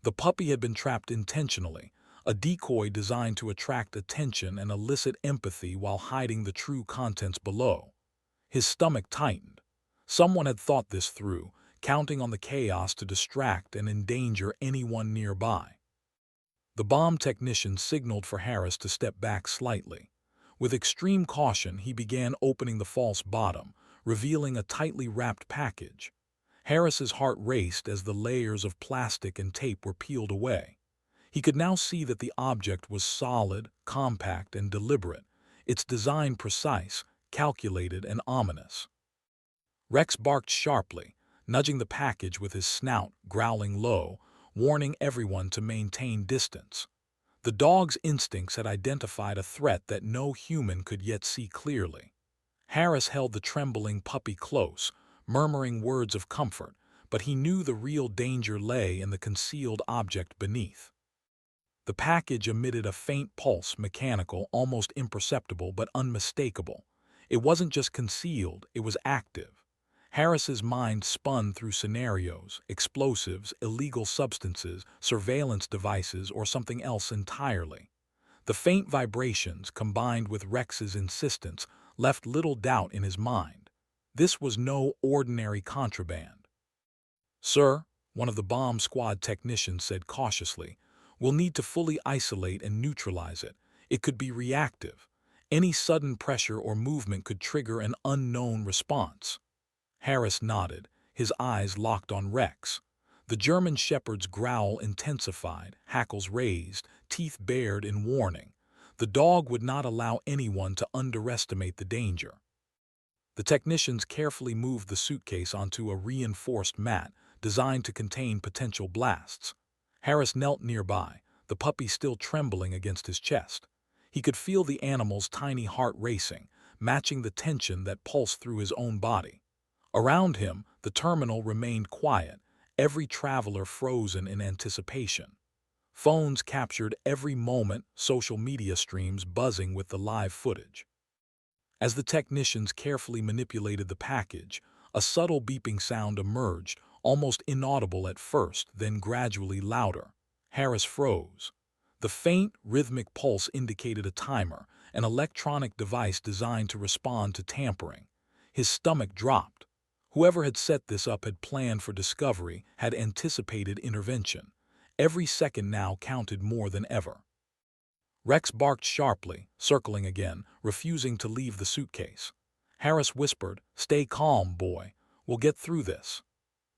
The puppy had been trapped intentionally, a decoy designed to attract attention and elicit empathy while hiding the true contents below. His stomach tightened. Someone had thought this through, counting on the chaos to distract and endanger anyone nearby. The bomb technician signaled for Harris to step back slightly. With extreme caution, he began opening the false bottom, revealing a tightly wrapped package. Harris's heart raced as the layers of plastic and tape were peeled away. He could now see that the object was solid, compact, and deliberate, its design precise, calculated, and ominous. Rex barked sharply, nudging the package with his snout, growling low, warning everyone to maintain distance. The dog's instincts had identified a threat that no human could yet see clearly. Harris held the trembling puppy close, murmuring words of comfort, but he knew the real danger lay in the concealed object beneath. The package emitted a faint pulse, mechanical, almost imperceptible but unmistakable. It wasn't just concealed, it was active. Harris's mind spun through scenarios: explosives, illegal substances, surveillance devices, or something else entirely. The faint vibrations, combined with Rex's insistence, left little doubt in his mind. This was no ordinary contraband. "Sir," one of the bomb squad technicians said cautiously, "we'll need to fully isolate and neutralize it. It could be reactive. Any sudden pressure or movement could trigger an unknown response." Harris nodded, his eyes locked on Rex. The German shepherd's growl intensified, hackles raised, teeth bared in warning. The dog would not allow anyone to underestimate the danger. The technicians carefully moved the suitcase onto a reinforced mat designed to contain potential blasts. Harris knelt nearby, the puppy still trembling against his chest. He could feel the animal's tiny heart racing, matching the tension that pulsed through his own body. Around him, the terminal remained quiet, every traveler frozen in anticipation. Phones captured every moment, social media streams buzzing with the live footage. As the technicians carefully manipulated the package, a subtle beeping sound emerged, almost inaudible at first, then gradually louder. Harris froze. The faint, rhythmic pulse indicated a timer, an electronic device designed to respond to tampering. His stomach dropped. Whoever had set this up had planned for discovery, had anticipated intervention. Every second now counted more than ever. Rex barked sharply, circling again, refusing to leave the suitcase. Harris whispered, "Stay calm, boy. We'll get through this."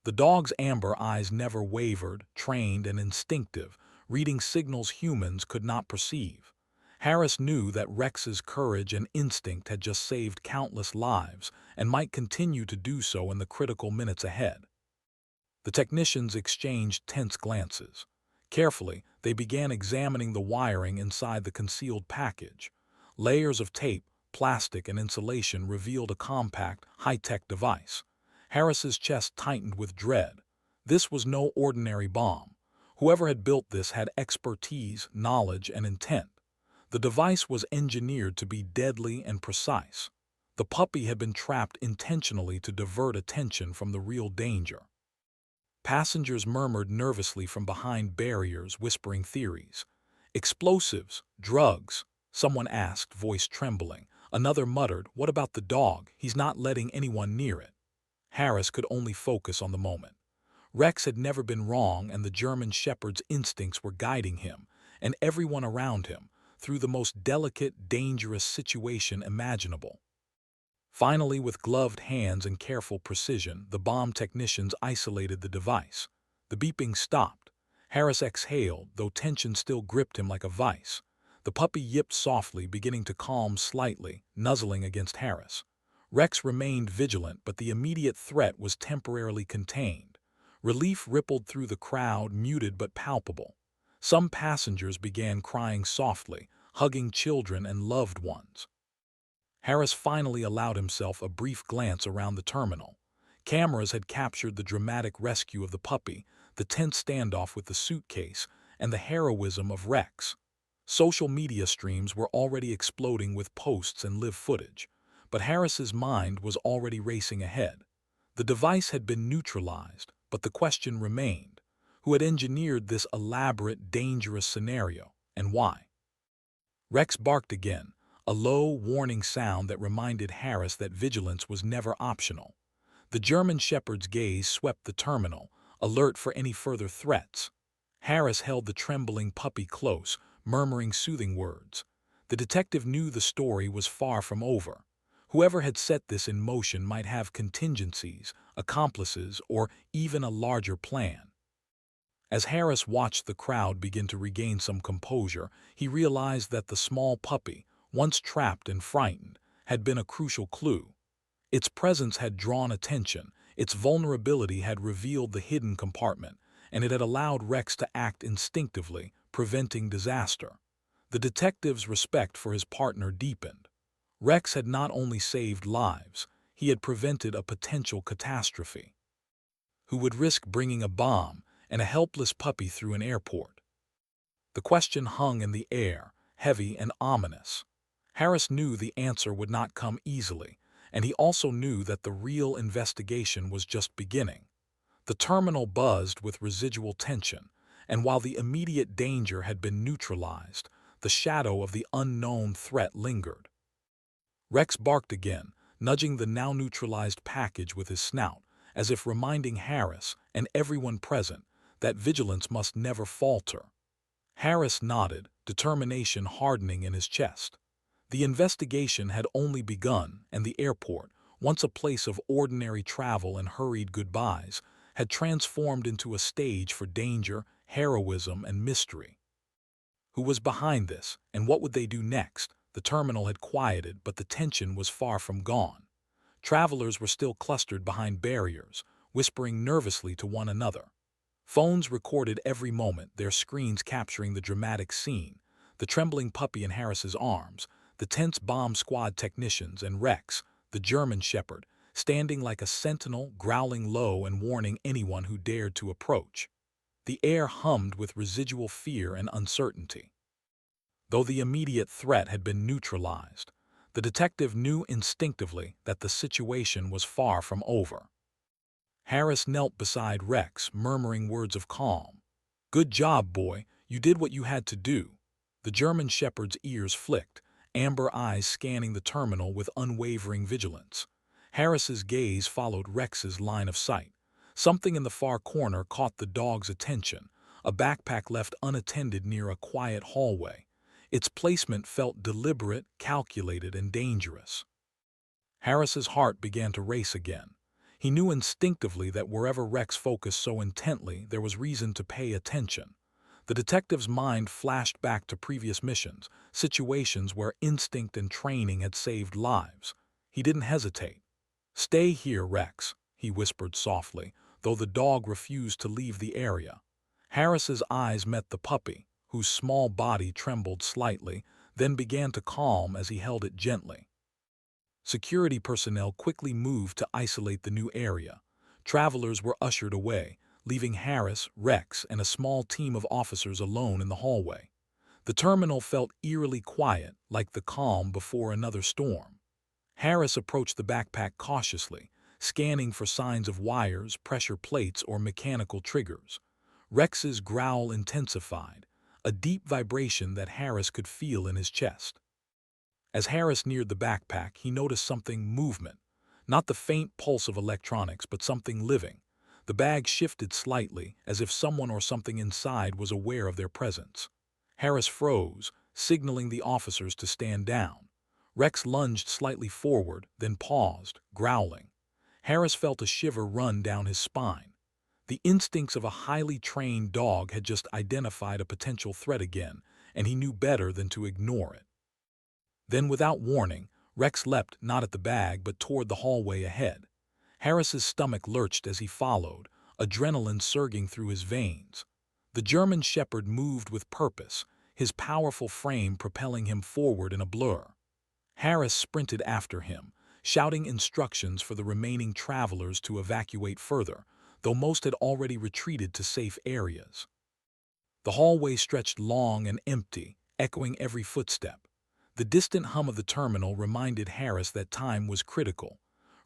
The dog's amber eyes never wavered, trained and instinctive, reading signals humans could not perceive. Harris knew that Rex's courage and instinct had just saved countless lives and might continue to do so in the critical minutes ahead. The technicians exchanged tense glances. Carefully, they began examining the wiring inside the concealed package. Layers of tape, plastic, and insulation revealed a compact, high-tech device. Harris's chest tightened with dread. This was no ordinary bomb. Whoever had built this had expertise, knowledge, and intent. The device was engineered to be deadly and precise. The puppy had been trapped intentionally to divert attention from the real danger. Passengers murmured nervously from behind barriers, whispering theories. "Explosives, drugs," someone asked, voice trembling. Another muttered, "What about the dog? He's not letting anyone near it." Harris could only focus on the moment. Rex had never been wrong, and the German shepherd's instincts were guiding him, and everyone around him, through the most delicate, dangerous situation imaginable. Finally, with gloved hands and careful precision, the bomb technicians isolated the device. The beeping stopped. Harris exhaled, though tension still gripped him like a vice. The puppy yipped softly, beginning to calm slightly, nuzzling against Harris. Rex remained vigilant, but the immediate threat was temporarily contained. Relief rippled through the crowd, muted but palpable. Some passengers began crying softly, hugging children and loved ones. Harris finally allowed himself a brief glance around the terminal. Cameras had captured the dramatic rescue of the puppy, the tense standoff with the suitcase, and the heroism of Rex. Social media streams were already exploding with posts and live footage, but Harris's mind was already racing ahead. The device had been neutralized, but the question remained: who had engineered this elaborate, dangerous scenario, and why? Rex barked again, a low, warning sound that reminded Harris that vigilance was never optional. The German shepherd's gaze swept the terminal, alert for any further threats. Harris held the trembling puppy close, murmuring soothing words. The detective knew the story was far from over. Whoever had set this in motion might have contingencies, accomplices, or even a larger plan. As Harris watched the crowd begin to regain some composure, he realized that the small puppy, once trapped and frightened, had been a crucial clue. Its presence had drawn attention, its vulnerability had revealed the hidden compartment, and it had allowed Rex to act instinctively, preventing disaster. The detective's respect for his partner deepened. Rex had not only saved lives, he had prevented a potential catastrophe. Who would risk bringing a bomb and a helpless puppy through an airport? The question hung in the air, heavy and ominous. Harris knew the answer would not come easily, and he also knew that the real investigation was just beginning. The terminal buzzed with residual tension, and while the immediate danger had been neutralized, the shadow of the unknown threat lingered. Rex barked again, nudging the now neutralized package with his snout, as if reminding Harris and everyone present that vigilance must never falter. Harris nodded, determination hardening in his chest. The investigation had only begun, and the airport, once a place of ordinary travel and hurried goodbyes, had transformed into a stage for danger, heroism, and mystery. Who was behind this, and what would they do next? The terminal had quieted, but the tension was far from gone. Travelers were still clustered behind barriers, whispering nervously to one another. Phones recorded every moment, their screens capturing the dramatic scene: the trembling puppy in Harris's arms, the tense bomb squad technicians, and Rex, the German shepherd, standing like a sentinel, growling low and warning anyone who dared to approach. The air hummed with residual fear and uncertainty. Though the immediate threat had been neutralized, the detective knew instinctively that the situation was far from over. Harris knelt beside Rex, murmuring words of calm. "Good job, boy. You did what you had to do." The German shepherd's ears flicked, amber eyes scanning the terminal with unwavering vigilance. Harris's gaze followed Rex's line of sight. Something in the far corner caught the dog's attention, a backpack left unattended near a quiet hallway. Its placement felt deliberate, calculated, and dangerous. Harris's heart began to race again. He knew instinctively that wherever Rex focused so intently, there was reason to pay attention. The detective's mind flashed back to previous missions, situations where instinct and training had saved lives. He didn't hesitate. "Stay here, Rex," he whispered softly, though the dog refused to leave the area. Harris's eyes met the puppy, whose small body trembled slightly, then began to calm as he held it gently. Security personnel quickly moved to isolate the new area. Travelers were ushered away, leaving Harris, Rex, and a small team of officers alone in the hallway. The terminal felt eerily quiet, like the calm before another storm. Harris approached the backpack cautiously, scanning for signs of wires, pressure plates, or mechanical triggers. Rex's growl intensified, a deep vibration that Harris could feel in his chest. As Harris neared the backpack, he noticed something: movement. Not the faint pulse of electronics, but something living. The bag shifted slightly, as if someone or something inside was aware of their presence. Harris froze, signaling the officers to stand down. Rex lunged slightly forward, then paused, growling. Harris felt a shiver run down his spine. The instincts of a highly trained dog had just identified a potential threat again, and he knew better than to ignore it. Then, without warning, Rex leapt not at the bag but toward the hallway ahead. Harris's stomach lurched as he followed, adrenaline surging through his veins. The German shepherd moved with purpose, his powerful frame propelling him forward in a blur. Harris sprinted after him, shouting instructions for the remaining travelers to evacuate further, though most had already retreated to safe areas. The hallway stretched long and empty, echoing every footstep. The distant hum of the terminal reminded Harris that time was critical.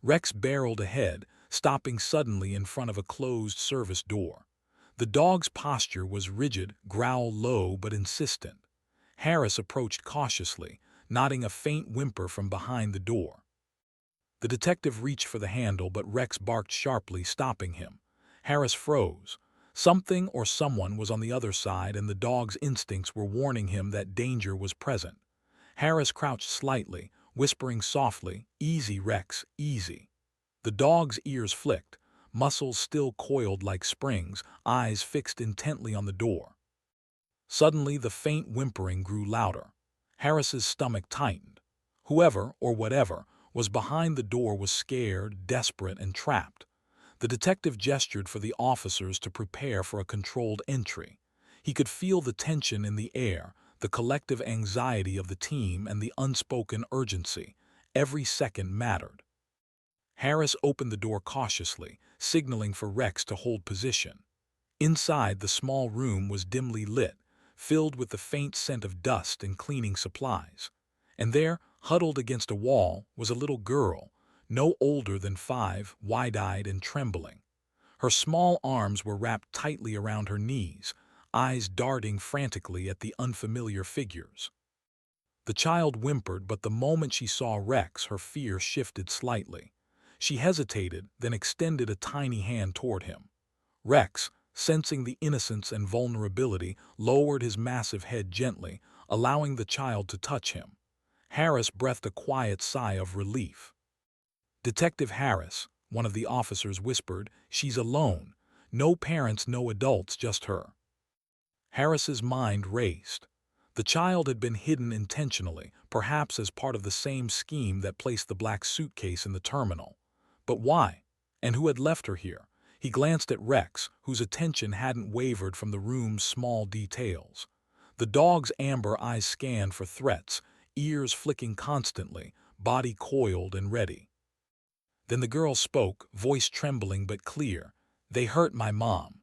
Rex barreled ahead, stopping suddenly in front of a closed service door. The dog's posture was rigid, growl low but insistent. Harris approached cautiously, nodding a faint whimper from behind the door. The detective reached for the handle, but Rex barked sharply, stopping him. Harris froze. Something or someone was on the other side, and the dog's instincts were warning him that danger was present. Harris crouched slightly, whispering softly, "Easy, Rex, easy." The dog's ears flicked, muscles still coiled like springs, eyes fixed intently on the door. Suddenly, the faint whimpering grew louder. Harris's stomach tightened. Whoever, or whatever, was behind the door was scared, desperate, and trapped. The detective gestured for the officers to prepare for a controlled entry. He could feel the tension in the air, the collective anxiety of the team, and the unspoken urgency. Every second mattered. Harris opened the door cautiously, signaling for Rex to hold position. Inside, the small room was dimly lit, filled with the faint scent of dust and cleaning supplies. And there, huddled against a wall, was a little girl, no older than 5, wide-eyed and trembling. Her small arms were wrapped tightly around her knees, eyes darting frantically at the unfamiliar figures. The child whimpered, but the moment she saw Rex, her fear shifted slightly. She hesitated, then extended a tiny hand toward him. Rex, sensing the innocence and vulnerability, lowered his massive head gently, allowing the child to touch him. Harris breathed a quiet sigh of relief. "Detective Harris," one of the officers whispered, "she's alone. No parents, no adults, just her." Harris's mind raced. The child had been hidden intentionally, perhaps as part of the same scheme that placed the black suitcase in the terminal. But why? And who had left her here? He glanced at Rex, whose attention hadn't wavered from the room's small details. The dog's amber eyes scanned for threats, ears flicking constantly, body coiled and ready. Then the girl spoke, voice trembling but clear. "They hurt my mom."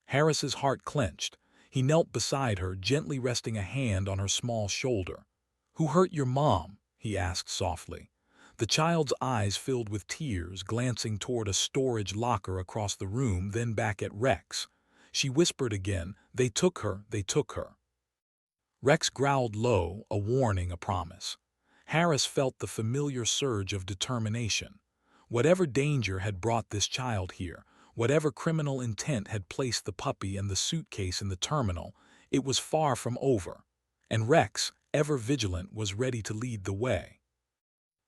Harris's heart clenched. He knelt beside her, gently resting a hand on her small shoulder. "Who hurt your mom?" he asked softly. The child's eyes filled with tears, glancing toward a storage locker across the room, then back at Rex. She whispered again, "They took her, they took her." Rex growled low, a warning, a promise. Harris felt the familiar surge of determination. Whatever danger had brought this child here, whatever criminal intent had placed the puppy and the suitcase in the terminal, it was far from over. And Rex, ever vigilant, was ready to lead the way.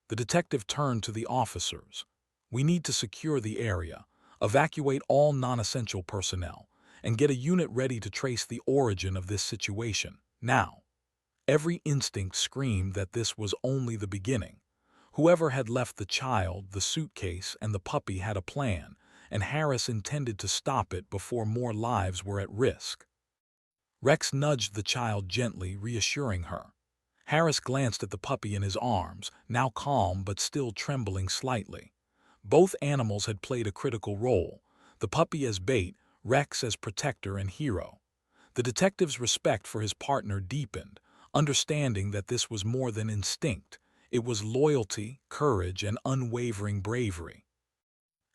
The detective turned to the officers. "We need to secure the area, evacuate all non-essential personnel, and get a unit ready to trace the origin of this situation, now." Every instinct screamed that this was only the beginning. Whoever had left the child, the suitcase, and the puppy had a plan, and Harris intended to stop it before more lives were at risk. Rex nudged the child gently, reassuring her. Harris glanced at the puppy in his arms, now calm but still trembling slightly. Both animals had played a critical role, the puppy as bait, Rex as protector and hero. The detective's respect for his partner deepened, understanding that this was more than instinct. It was loyalty, courage, and unwavering bravery.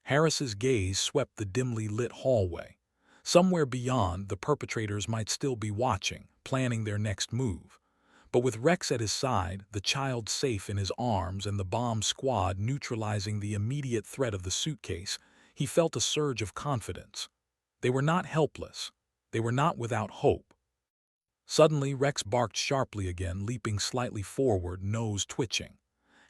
Harris's gaze swept the dimly lit hallway. Somewhere beyond, the perpetrators might still be watching, planning their next move. But with Rex at his side, the child safe in his arms, and the bomb squad neutralizing the immediate threat of the suitcase, he felt a surge of confidence. They were not helpless. They were not without hope. Suddenly, Rex barked sharply again, leaping slightly forward, nose twitching.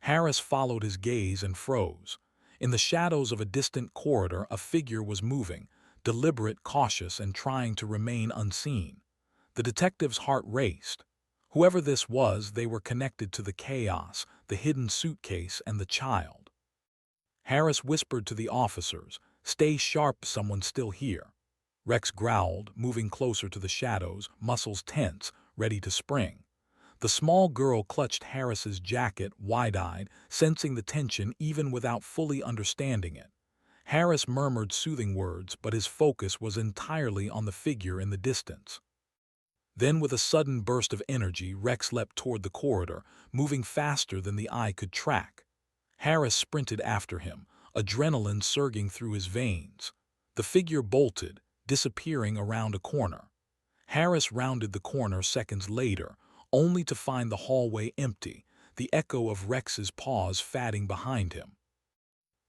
Harris followed his gaze and froze. In the shadows of a distant corridor, a figure was moving, deliberate, cautious, and trying to remain unseen. The detective's heart raced. Whoever this was, they were connected to the chaos, the hidden suitcase, and the child. Harris whispered to the officers, "Stay sharp, someone's still here." Rex growled, moving closer to the shadows, muscles tense, ready to spring. The small girl clutched Harris's jacket, wide-eyed, sensing the tension even without fully understanding it. Harris murmured soothing words, but his focus was entirely on the figure in the distance. Then, with a sudden burst of energy, Rex leapt toward the corridor, moving faster than the eye could track. Harris sprinted after him, adrenaline surging through his veins. The figure bolted, disappearing around a corner. Harris rounded the corner seconds later, only to find the hallway empty, the echo of Rex's paws fatting behind him.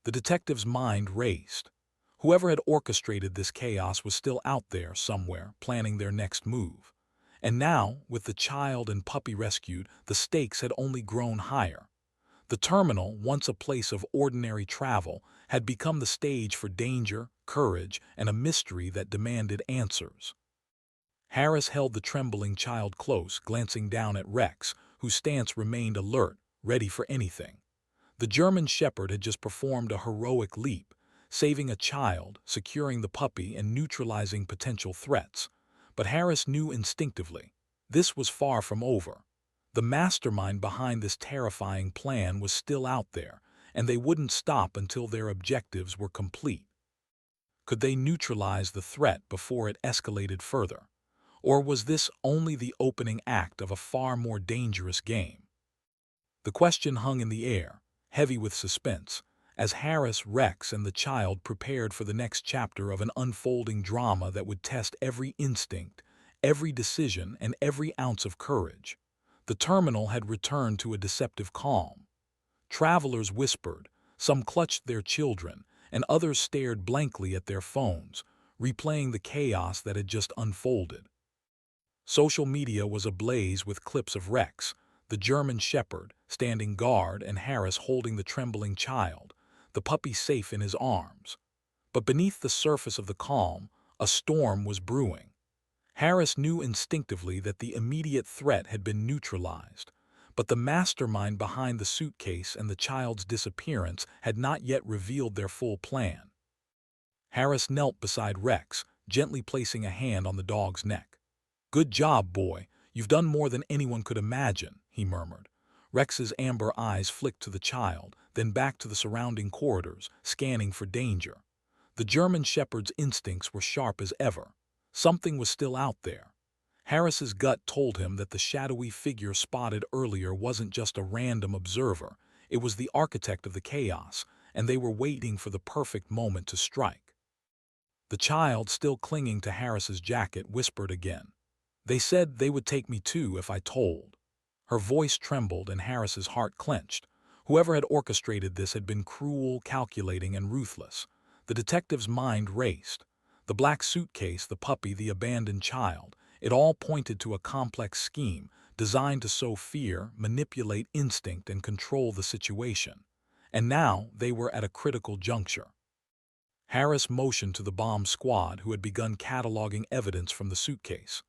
The detective's mind raced. Whoever had orchestrated this chaos was still out there somewhere, planning their next move. And now, with the child and puppy rescued, the stakes had only grown higher. The terminal, once a place of ordinary travel, had become the stage for danger, courage, and a mystery that demanded answers. Harris held the trembling child close, glancing down at Rex, whose stance remained alert, ready for anything. The German shepherd had just performed a heroic leap, saving a child, securing the puppy, and neutralizing potential threats. But Harris knew instinctively, this was far from over. The mastermind behind this terrifying plan was still out there, and they wouldn't stop until their objectives were complete. Could they neutralize the threat before it escalated further? Or was this only the opening act of a far more dangerous game? The question hung in the air, heavy with suspense, as Harris, Rex, and the child prepared for the next chapter of an unfolding drama that would test every instinct, every decision, and every ounce of courage. The terminal had returned to a deceptive calm. Travelers whispered, some clutched their children, and others stared blankly at their phones, replaying the chaos that had just unfolded. Social media was ablaze with clips of Rex, the German shepherd, standing guard, and Harris holding the trembling child, the puppy safe in his arms. But beneath the surface of the calm, a storm was brewing. Harris knew instinctively that the immediate threat had been neutralized, but the mastermind behind the suitcase and the child's disappearance had not yet revealed their full plan. Harris knelt beside Rex, gently placing a hand on the dog's neck. "Good job, boy. You've done more than anyone could imagine," he murmured. Rex's amber eyes flicked to the child, then back to the surrounding corridors, scanning for danger. The German shepherd's instincts were sharp as ever. Something was still out there. Harris's gut told him that the shadowy figure spotted earlier wasn't just a random observer, it was the architect of the chaos, and they were waiting for the perfect moment to strike. The child, still clinging to Harris's jacket, whispered again. "They said they would take me too if I told." Her voice trembled and Harris's heart clenched. Whoever had orchestrated this had been cruel, calculating, and ruthless. The detective's mind raced. The black suitcase, the puppy, the abandoned child, it all pointed to a complex scheme designed to sow fear, manipulate instinct, and control the situation. And now they were at a critical juncture. Harris motioned to the bomb squad, who had begun cataloging evidence from the suitcase.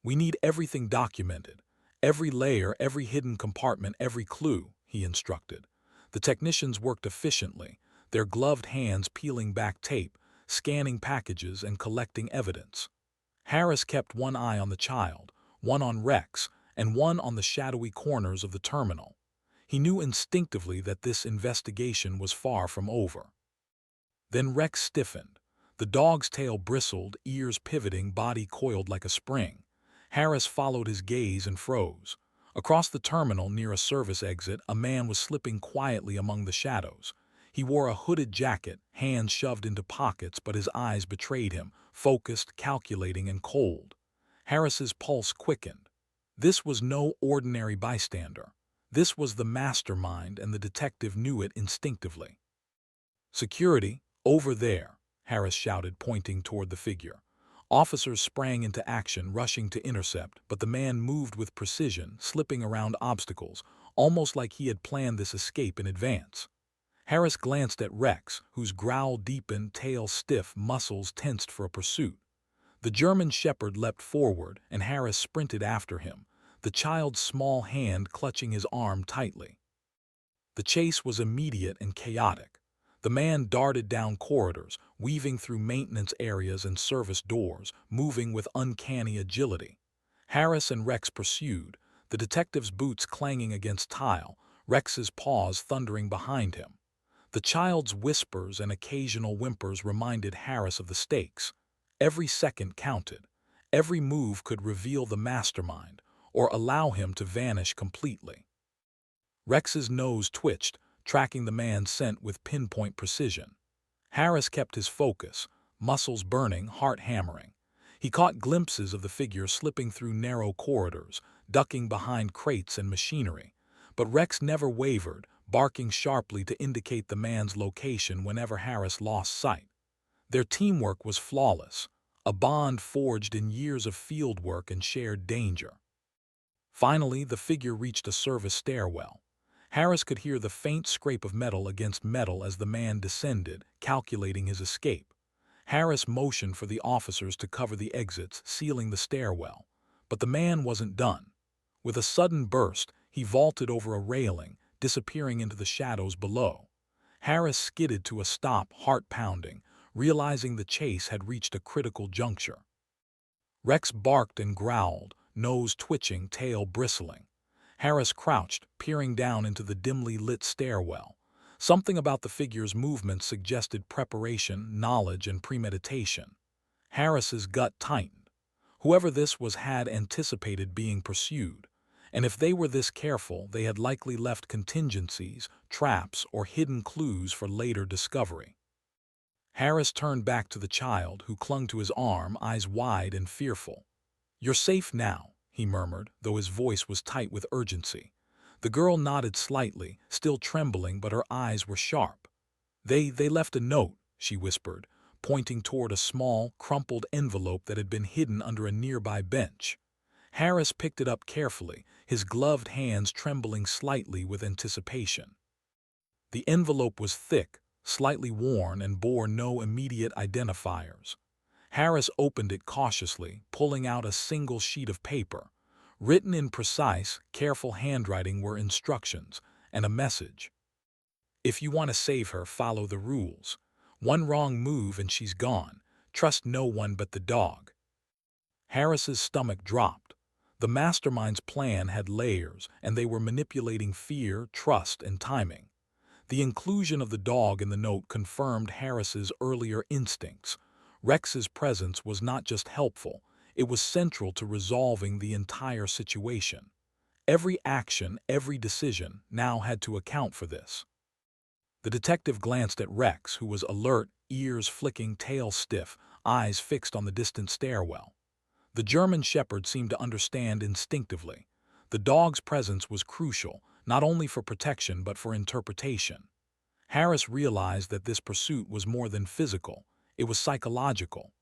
"We need everything documented. Every layer, every hidden compartment, every clue," he instructed. The technicians worked efficiently, their gloved hands peeling back tape, scanning packages, and collecting evidence. Harris kept one eye on the child, one on Rex, and one on the shadowy corners of the terminal. He knew instinctively that this investigation was far from over. Then Rex stiffened. The dog's tail bristled, ears pivoting, body coiled like a spring. Harris followed his gaze and froze. Across the terminal, near a service exit, a man was slipping quietly among the shadows. He wore a hooded jacket, hands shoved into pockets, but his eyes betrayed him, focused, calculating, and cold. Harris's pulse quickened. This was no ordinary bystander. This was the mastermind, and the detective knew it instinctively. "Security, over there," Harris shouted, pointing toward the figure. Officers sprang into action, rushing to intercept, but the man moved with precision, slipping around obstacles, almost like he had planned this escape in advance. Harris glanced at Rex, whose growl deepened, tail stiff, muscles tensed for a pursuit. The German shepherd leapt forward, and Harris sprinted after him, the child's small hand clutching his arm tightly. The chase was immediate and chaotic. The man darted down corridors, weaving through maintenance areas and service doors, moving with uncanny agility. Harris and Rex pursued, the detective's boots clanging against tile, Rex's paws thundering behind him. The child's whispers and occasional whimpers reminded Harris of the stakes. Every second counted. Every move could reveal the mastermind, or allow him to vanish completely. Rex's nose twitched, tracking the man's scent with pinpoint precision. Harris kept his focus, muscles burning, heart hammering. He caught glimpses of the figure slipping through narrow corridors, ducking behind crates and machinery. But Rex never wavered, barking sharply to indicate the man's location whenever Harris lost sight. Their teamwork was flawless, a bond forged in years of field work and shared danger. Finally, the figure reached a service stairwell. Harris could hear the faint scrape of metal against metal as the man descended, calculating his escape. Harris motioned for the officers to cover the exits, sealing the stairwell. But the man wasn't done. With a sudden burst, he vaulted over a railing, disappearing into the shadows below. Harris skidded to a stop, heart pounding, realizing the chase had reached a critical juncture. Rex barked and growled, nose twitching, tail bristling. Harris crouched, peering down into the dimly lit stairwell. Something about the figure's movements suggested preparation, knowledge, and premeditation. Harris's gut tightened. Whoever this was had anticipated being pursued, and if they were this careful, they had likely left contingencies, traps, or hidden clues for later discovery. Harris turned back to the child, who clung to his arm, eyes wide and fearful. "You're safe now," he murmured, though his voice was tight with urgency. The girl nodded slightly, still trembling, but her eyes were sharp. They left a note," she whispered, pointing toward a small, crumpled envelope that had been hidden under a nearby bench. Harris picked it up carefully, his gloved hands trembling slightly with anticipation. The envelope was thick, slightly worn, and bore no immediate identifiers. Harris opened it cautiously, pulling out a single sheet of paper. Written in precise, careful handwriting were instructions and a message. "If you want to save her, follow the rules. One wrong move and she's gone. Trust no one but the dog." Harris's stomach dropped. The mastermind's plan had layers, and they were manipulating fear, trust, and timing. The inclusion of the dog in the note confirmed Harris's earlier instincts. Rex's presence was not just helpful, it was central to resolving the entire situation. Every action, every decision, now had to account for this. The detective glanced at Rex, who was alert, ears flicking, tail stiff, eyes fixed on the distant stairwell. The German shepherd seemed to understand instinctively. The dog's presence was crucial, not only for protection but for interpretation. Harris realized that this pursuit was more than physical, it was psychological.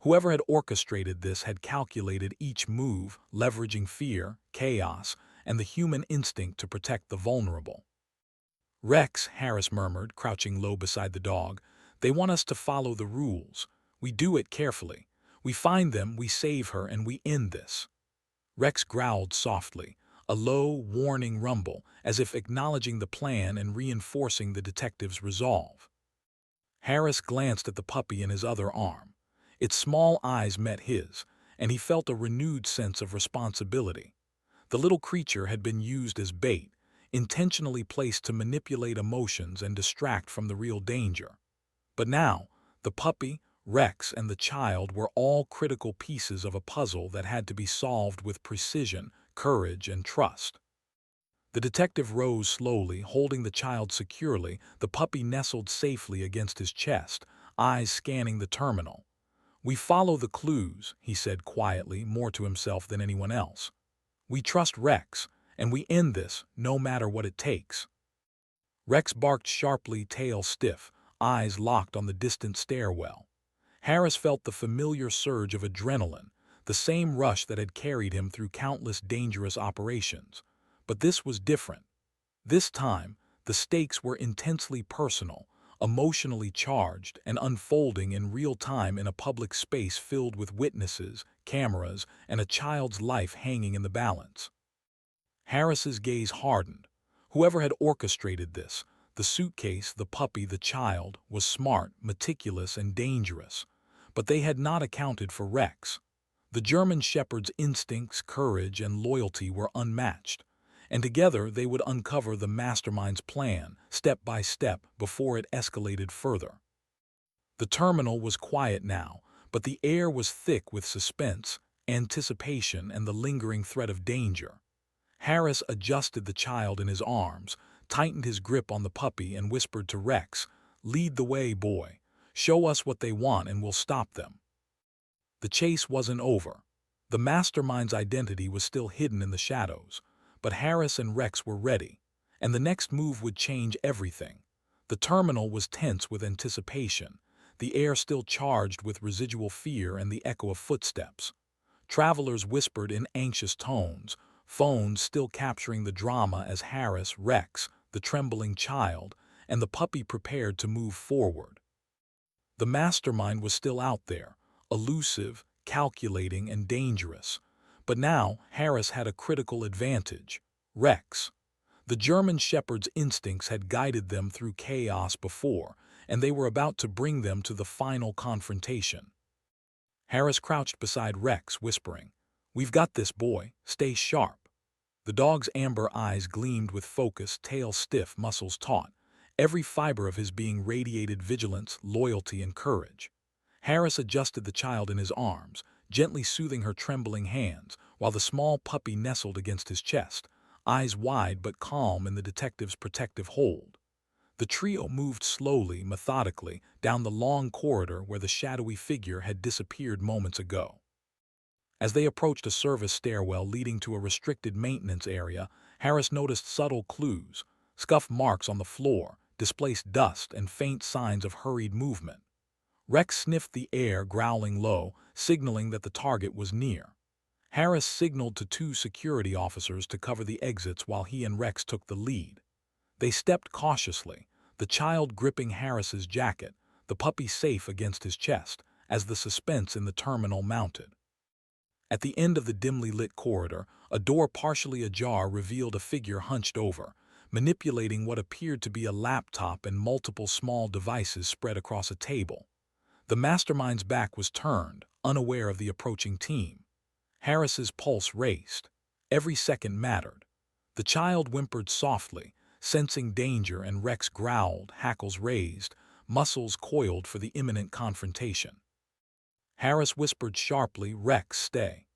Whoever had orchestrated this had calculated each move, leveraging fear, chaos, and the human instinct to protect the vulnerable. "Rex," Harris murmured, crouching low beside the dog, "they want us to follow the rules. We do it carefully. We find them, we save her, and we end this." Rex growled softly, a low, warning rumble, as if acknowledging the plan and reinforcing the detective's resolve. Harris glanced at the puppy in his other arm. Its small eyes met his, and he felt a renewed sense of responsibility. The little creature had been used as bait, intentionally placed to manipulate emotions and distract from the real danger. But now, the puppy, Rex, and the child were all critical pieces of a puzzle that had to be solved with precision, courage, and trust. The detective rose slowly, holding the child securely, the puppy nestled safely against his chest, eyes scanning the terminal. "We follow the clues," he said quietly, more to himself than anyone else. "We trust Rex, and we end this, no matter what it takes." Rex barked sharply, tail stiff, eyes locked on the distant stairwell. Harris felt the familiar surge of adrenaline, the same rush that had carried him through countless dangerous operations. But this was different. This time, the stakes were intensely personal, emotionally charged, and unfolding in real time in a public space filled with witnesses, cameras, and a child's life hanging in the balance. Harris's gaze hardened. Whoever had orchestrated this, the suitcase, the puppy, the child, was smart, meticulous, and dangerous. But they had not accounted for Rex. The German shepherd's instincts, courage, and loyalty were unmatched, and together they would uncover the mastermind's plan, step by step, before it escalated further. The terminal was quiet now, but the air was thick with suspense, anticipation, and the lingering threat of danger. Harris adjusted the child in his arms, tightened his grip on the puppy, and whispered to Rex, "Lead the way, boy. Show us what they want and we'll stop them." The chase wasn't over. The mastermind's identity was still hidden in the shadows, but Harris and Rex were ready, and the next move would change everything. The terminal was tense with anticipation, the air still charged with residual fear and the echo of footsteps. Travelers whispered in anxious tones, phones still capturing the drama as Harris, Rex, the trembling child, and the puppy prepared to move forward. The mastermind was still out there, elusive, calculating, and dangerous. But now Harris had a critical advantage: Rex. The German shepherd's instincts had guided them through chaos before, and they were about to bring them to the final confrontation. Harris crouched beside Rex, whispering, "We've got this, boy. Stay sharp." The dog's amber eyes gleamed with focus, tail stiff, muscles taut, Every fiber of his being radiated vigilance, loyalty, and courage. Harris adjusted the child in his arms, gently soothing her trembling hands, while the small puppy nestled against his chest, eyes wide but calm in the detective's protective hold. The trio moved slowly, methodically, down the long corridor where the shadowy figure had disappeared moments ago. As they approached a service stairwell leading to a restricted maintenance area, Harris noticed subtle clues, scuff marks on the floor, displaced dust, and faint signs of hurried movement. Rex sniffed the air, growling low, signaling that the target was near. Harris signaled to two security officers to cover the exits while he and Rex took the lead. They stepped cautiously, the child gripping Harris's jacket, the puppy safe against his chest, as the suspense in the terminal mounted. At the end of the dimly lit corridor, a door partially ajar revealed a figure hunched over, manipulating what appeared to be a laptop and multiple small devices spread across a table. The mastermind's back was turned, unaware of the approaching team. Harris's pulse raced. Every second mattered. The child whimpered softly, sensing danger, and Rex growled, hackles raised, muscles coiled for the imminent confrontation. Harris whispered sharply, "Rex, stay."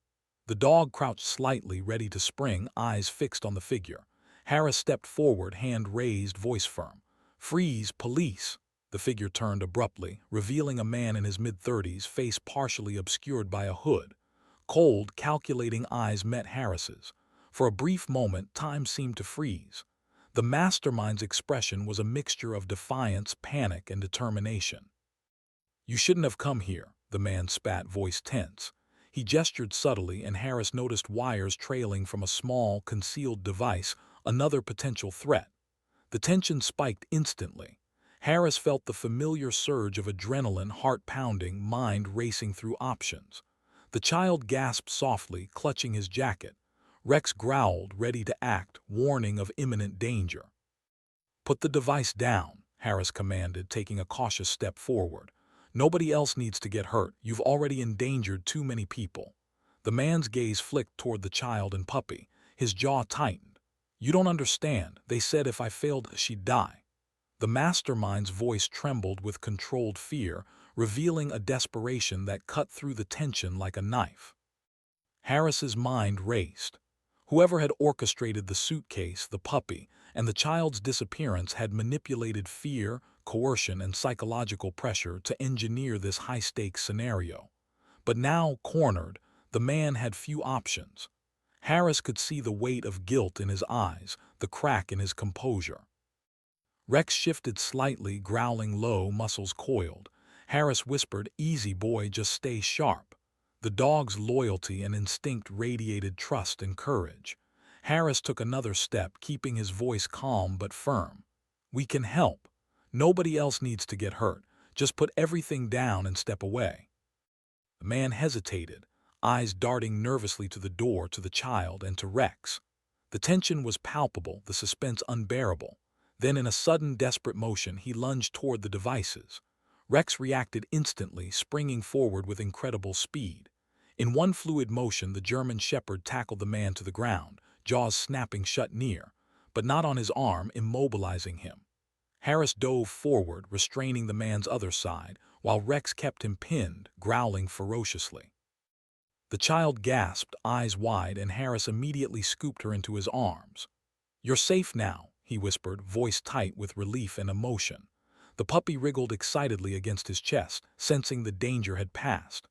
The dog crouched slightly, ready to spring, eyes fixed on the figure. Harris stepped forward, hand raised, voice firm. "Freeze, police!" The figure turned abruptly, revealing a man in his mid-30s, face partially obscured by a hood. Cold, calculating eyes met Harris's. For a brief moment, time seemed to freeze. The mastermind's expression was a mixture of defiance, panic, and determination. "You shouldn't have come here," the man spat, voice tense. He gestured subtly, and Harris noticed wires trailing from a small, concealed device, another potential threat. The tension spiked instantly. Harris felt the familiar surge of adrenaline, heart pounding, mind racing through options. The child gasped softly, clutching his jacket. Rex growled, ready to act, warning of imminent danger. "Put the device down," Harris commanded, taking a cautious step forward. "Nobody else needs to get hurt. You've already endangered too many people." The man's gaze flicked toward the child and puppy. His jaw tightened. "You don't understand. They said if I failed, she'd die." The mastermind's voice trembled with controlled fear, revealing a desperation that cut through the tension like a knife. Harris's mind raced. Whoever had orchestrated the suitcase, the puppy, and the child's disappearance had manipulated fear, coercion, and psychological pressure to engineer this high-stakes scenario. But now, cornered, the man had few options. Harris could see the weight of guilt in his eyes, the crack in his composure. Rex shifted slightly, growling low, muscles coiled. Harris whispered, "Easy, boy, just stay sharp." The dog's loyalty and instinct radiated trust and courage. Harris took another step, keeping his voice calm but firm. "We can help. Nobody else needs to get hurt. Just put everything down and step away." The man hesitated, eyes darting nervously to the door, to the child, and to Rex. The tension was palpable, the suspense unbearable. Then, in a sudden, desperate motion, he lunged toward the devices. Rex reacted instantly, springing forward with incredible speed. In one fluid motion, the German shepherd tackled the man to the ground, jaws snapping shut near, but not on his arm, immobilizing him. Harris dove forward, restraining the man's other side, while Rex kept him pinned, growling ferociously. The child gasped, eyes wide, and Harris immediately scooped her into his arms. "You're safe now," he whispered, voice tight with relief and emotion. The puppy wriggled excitedly against his chest, sensing the danger had passed.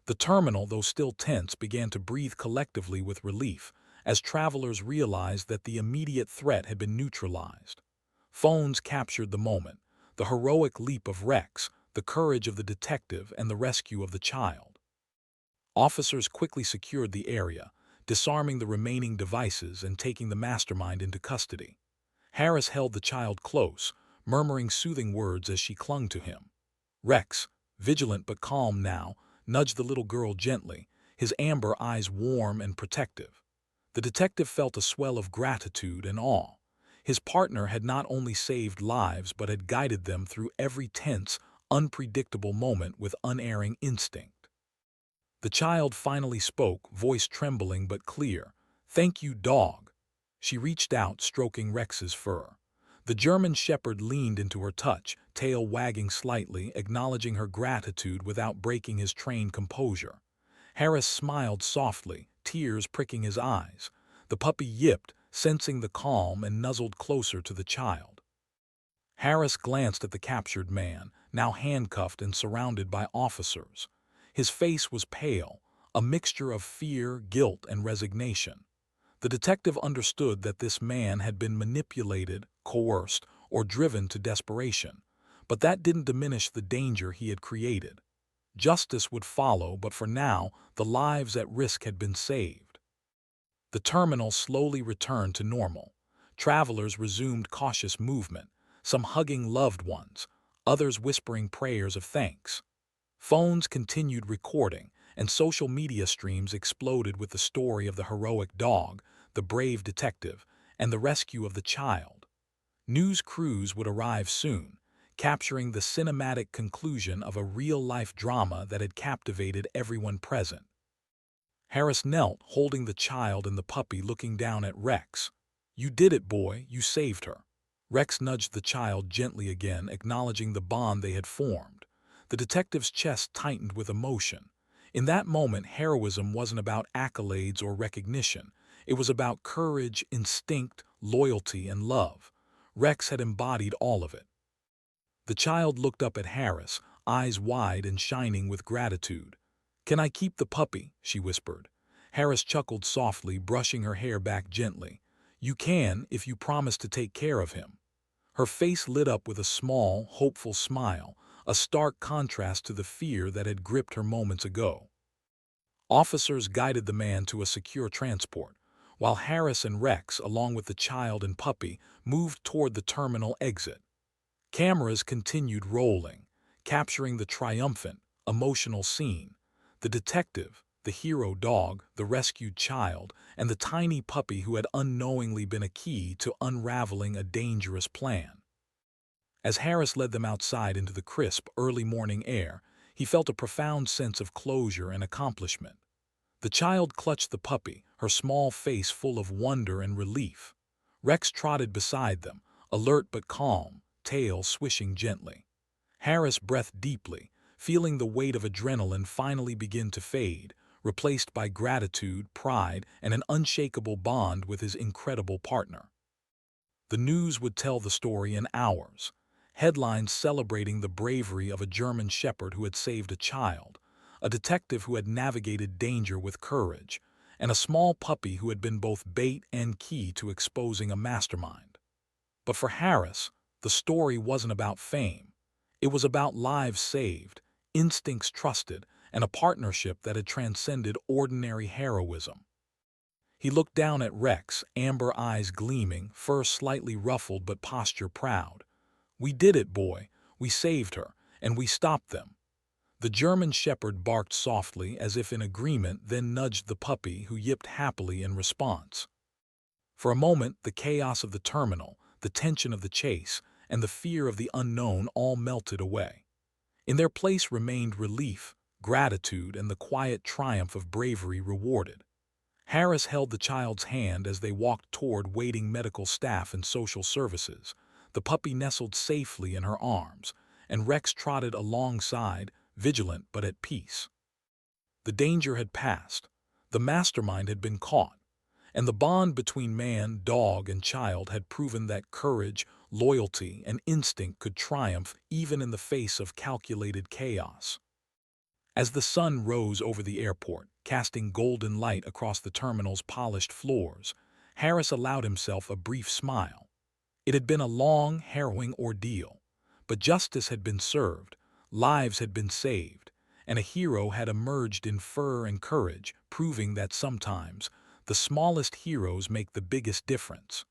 The terminal, though still tense, began to breathe collectively with relief, as travelers realized that the immediate threat had been neutralized. Phones captured the moment, the heroic leap of Rex, the courage of the detective, and the rescue of the child. Officers quickly secured the area, disarming the remaining devices and taking the mastermind into custody. Harris held the child close, murmuring soothing words as she clung to him. Rex, vigilant but calm now, nudged the little girl gently, his amber eyes warm and protective. The detective felt a swell of gratitude and awe. His partner had not only saved lives but had guided them through every tense, unpredictable moment with unerring instinct. The child finally spoke, voice trembling but clear. "Thank you, dog." She reached out, stroking Rex's fur. The German shepherd leaned into her touch, tail wagging slightly, acknowledging her gratitude without breaking his trained composure. Harris smiled softly, tears pricking his eyes. The puppy yipped, sensing the calm, and nuzzled closer to the child. Harris glanced at the captured man, now handcuffed and surrounded by officers. His face was pale, a mixture of fear, guilt, and resignation. The detective understood that this man had been manipulated, coerced, or driven to desperation, but that didn't diminish the danger he had created. Justice would follow, but for now, the lives at risk had been saved. The terminal slowly returned to normal. Travelers resumed cautious movement, some hugging loved ones, others whispering prayers of thanks. Phones continued recording, and social media streams exploded with the story of the heroic dog, the brave detective, and the rescue of the child. News crews would arrive soon, capturing the cinematic conclusion of a real-life drama that had captivated everyone present. Harris knelt, holding the child and the puppy, looking down at Rex. "You did it, boy. You saved her." Rex nudged the child gently again, acknowledging the bond they had formed. The detective's chest tightened with emotion. In that moment, heroism wasn't about accolades or recognition. It was about courage, instinct, loyalty, and love. Rex had embodied all of it. The child looked up at Harris, eyes wide and shining with gratitude. "Can I keep the puppy?" she whispered. Harris chuckled softly, brushing her hair back gently. "You can, if you promise to take care of him." Her face lit up with a small, hopeful smile, a stark contrast to the fear that had gripped her moments ago. Officers guided the man to a secure transport, while Harris and Rex, along with the child and puppy, moved toward the terminal exit. Cameras continued rolling, capturing the triumphant, emotional scene. The detective, the hero dog, the rescued child, and the tiny puppy who had unknowingly been a key to unraveling a dangerous plan. As Harris led them outside into the crisp, early morning air, he felt a profound sense of closure and accomplishment. The child clutched the puppy, her small face full of wonder and relief. Rex trotted beside them, alert but calm, tail swishing gently. Harris breathed deeply, feeling the weight of adrenaline finally begin to fade, replaced by gratitude, pride, and an unshakable bond with his incredible partner. The news would tell the story in hours. Headlines celebrating the bravery of a German shepherd who had saved a child, a detective who had navigated danger with courage, and a small puppy who had been both bait and key to exposing a mastermind. But for Harris, the story wasn't about fame. It was about lives saved, instincts trusted, and a partnership that had transcended ordinary heroism. He looked down at Rex, amber eyes gleaming, fur slightly ruffled but posture proud. "We did it, boy. We saved her, and we stopped them." The German shepherd barked softly as if in agreement, then nudged the puppy, who yipped happily in response. For a moment, the chaos of the terminal, the tension of the chase, and the fear of the unknown all melted away. In their place remained relief, gratitude, and the quiet triumph of bravery rewarded. Harris held the child's hand as they walked toward waiting medical staff and social services. The puppy nestled safely in her arms, and Rex trotted alongside, vigilant but at peace. The danger had passed. The mastermind had been caught, and the bond between man, dog, and child had proven that courage, loyalty, and instinct could triumph even in the face of calculated chaos. As the sun rose over the airport, casting golden light across the terminal's polished floors, Harris allowed himself a brief smile. It had been a long, harrowing ordeal, but justice had been served, lives had been saved, and a hero had emerged in fur and courage, proving that sometimes the smallest heroes make the biggest difference.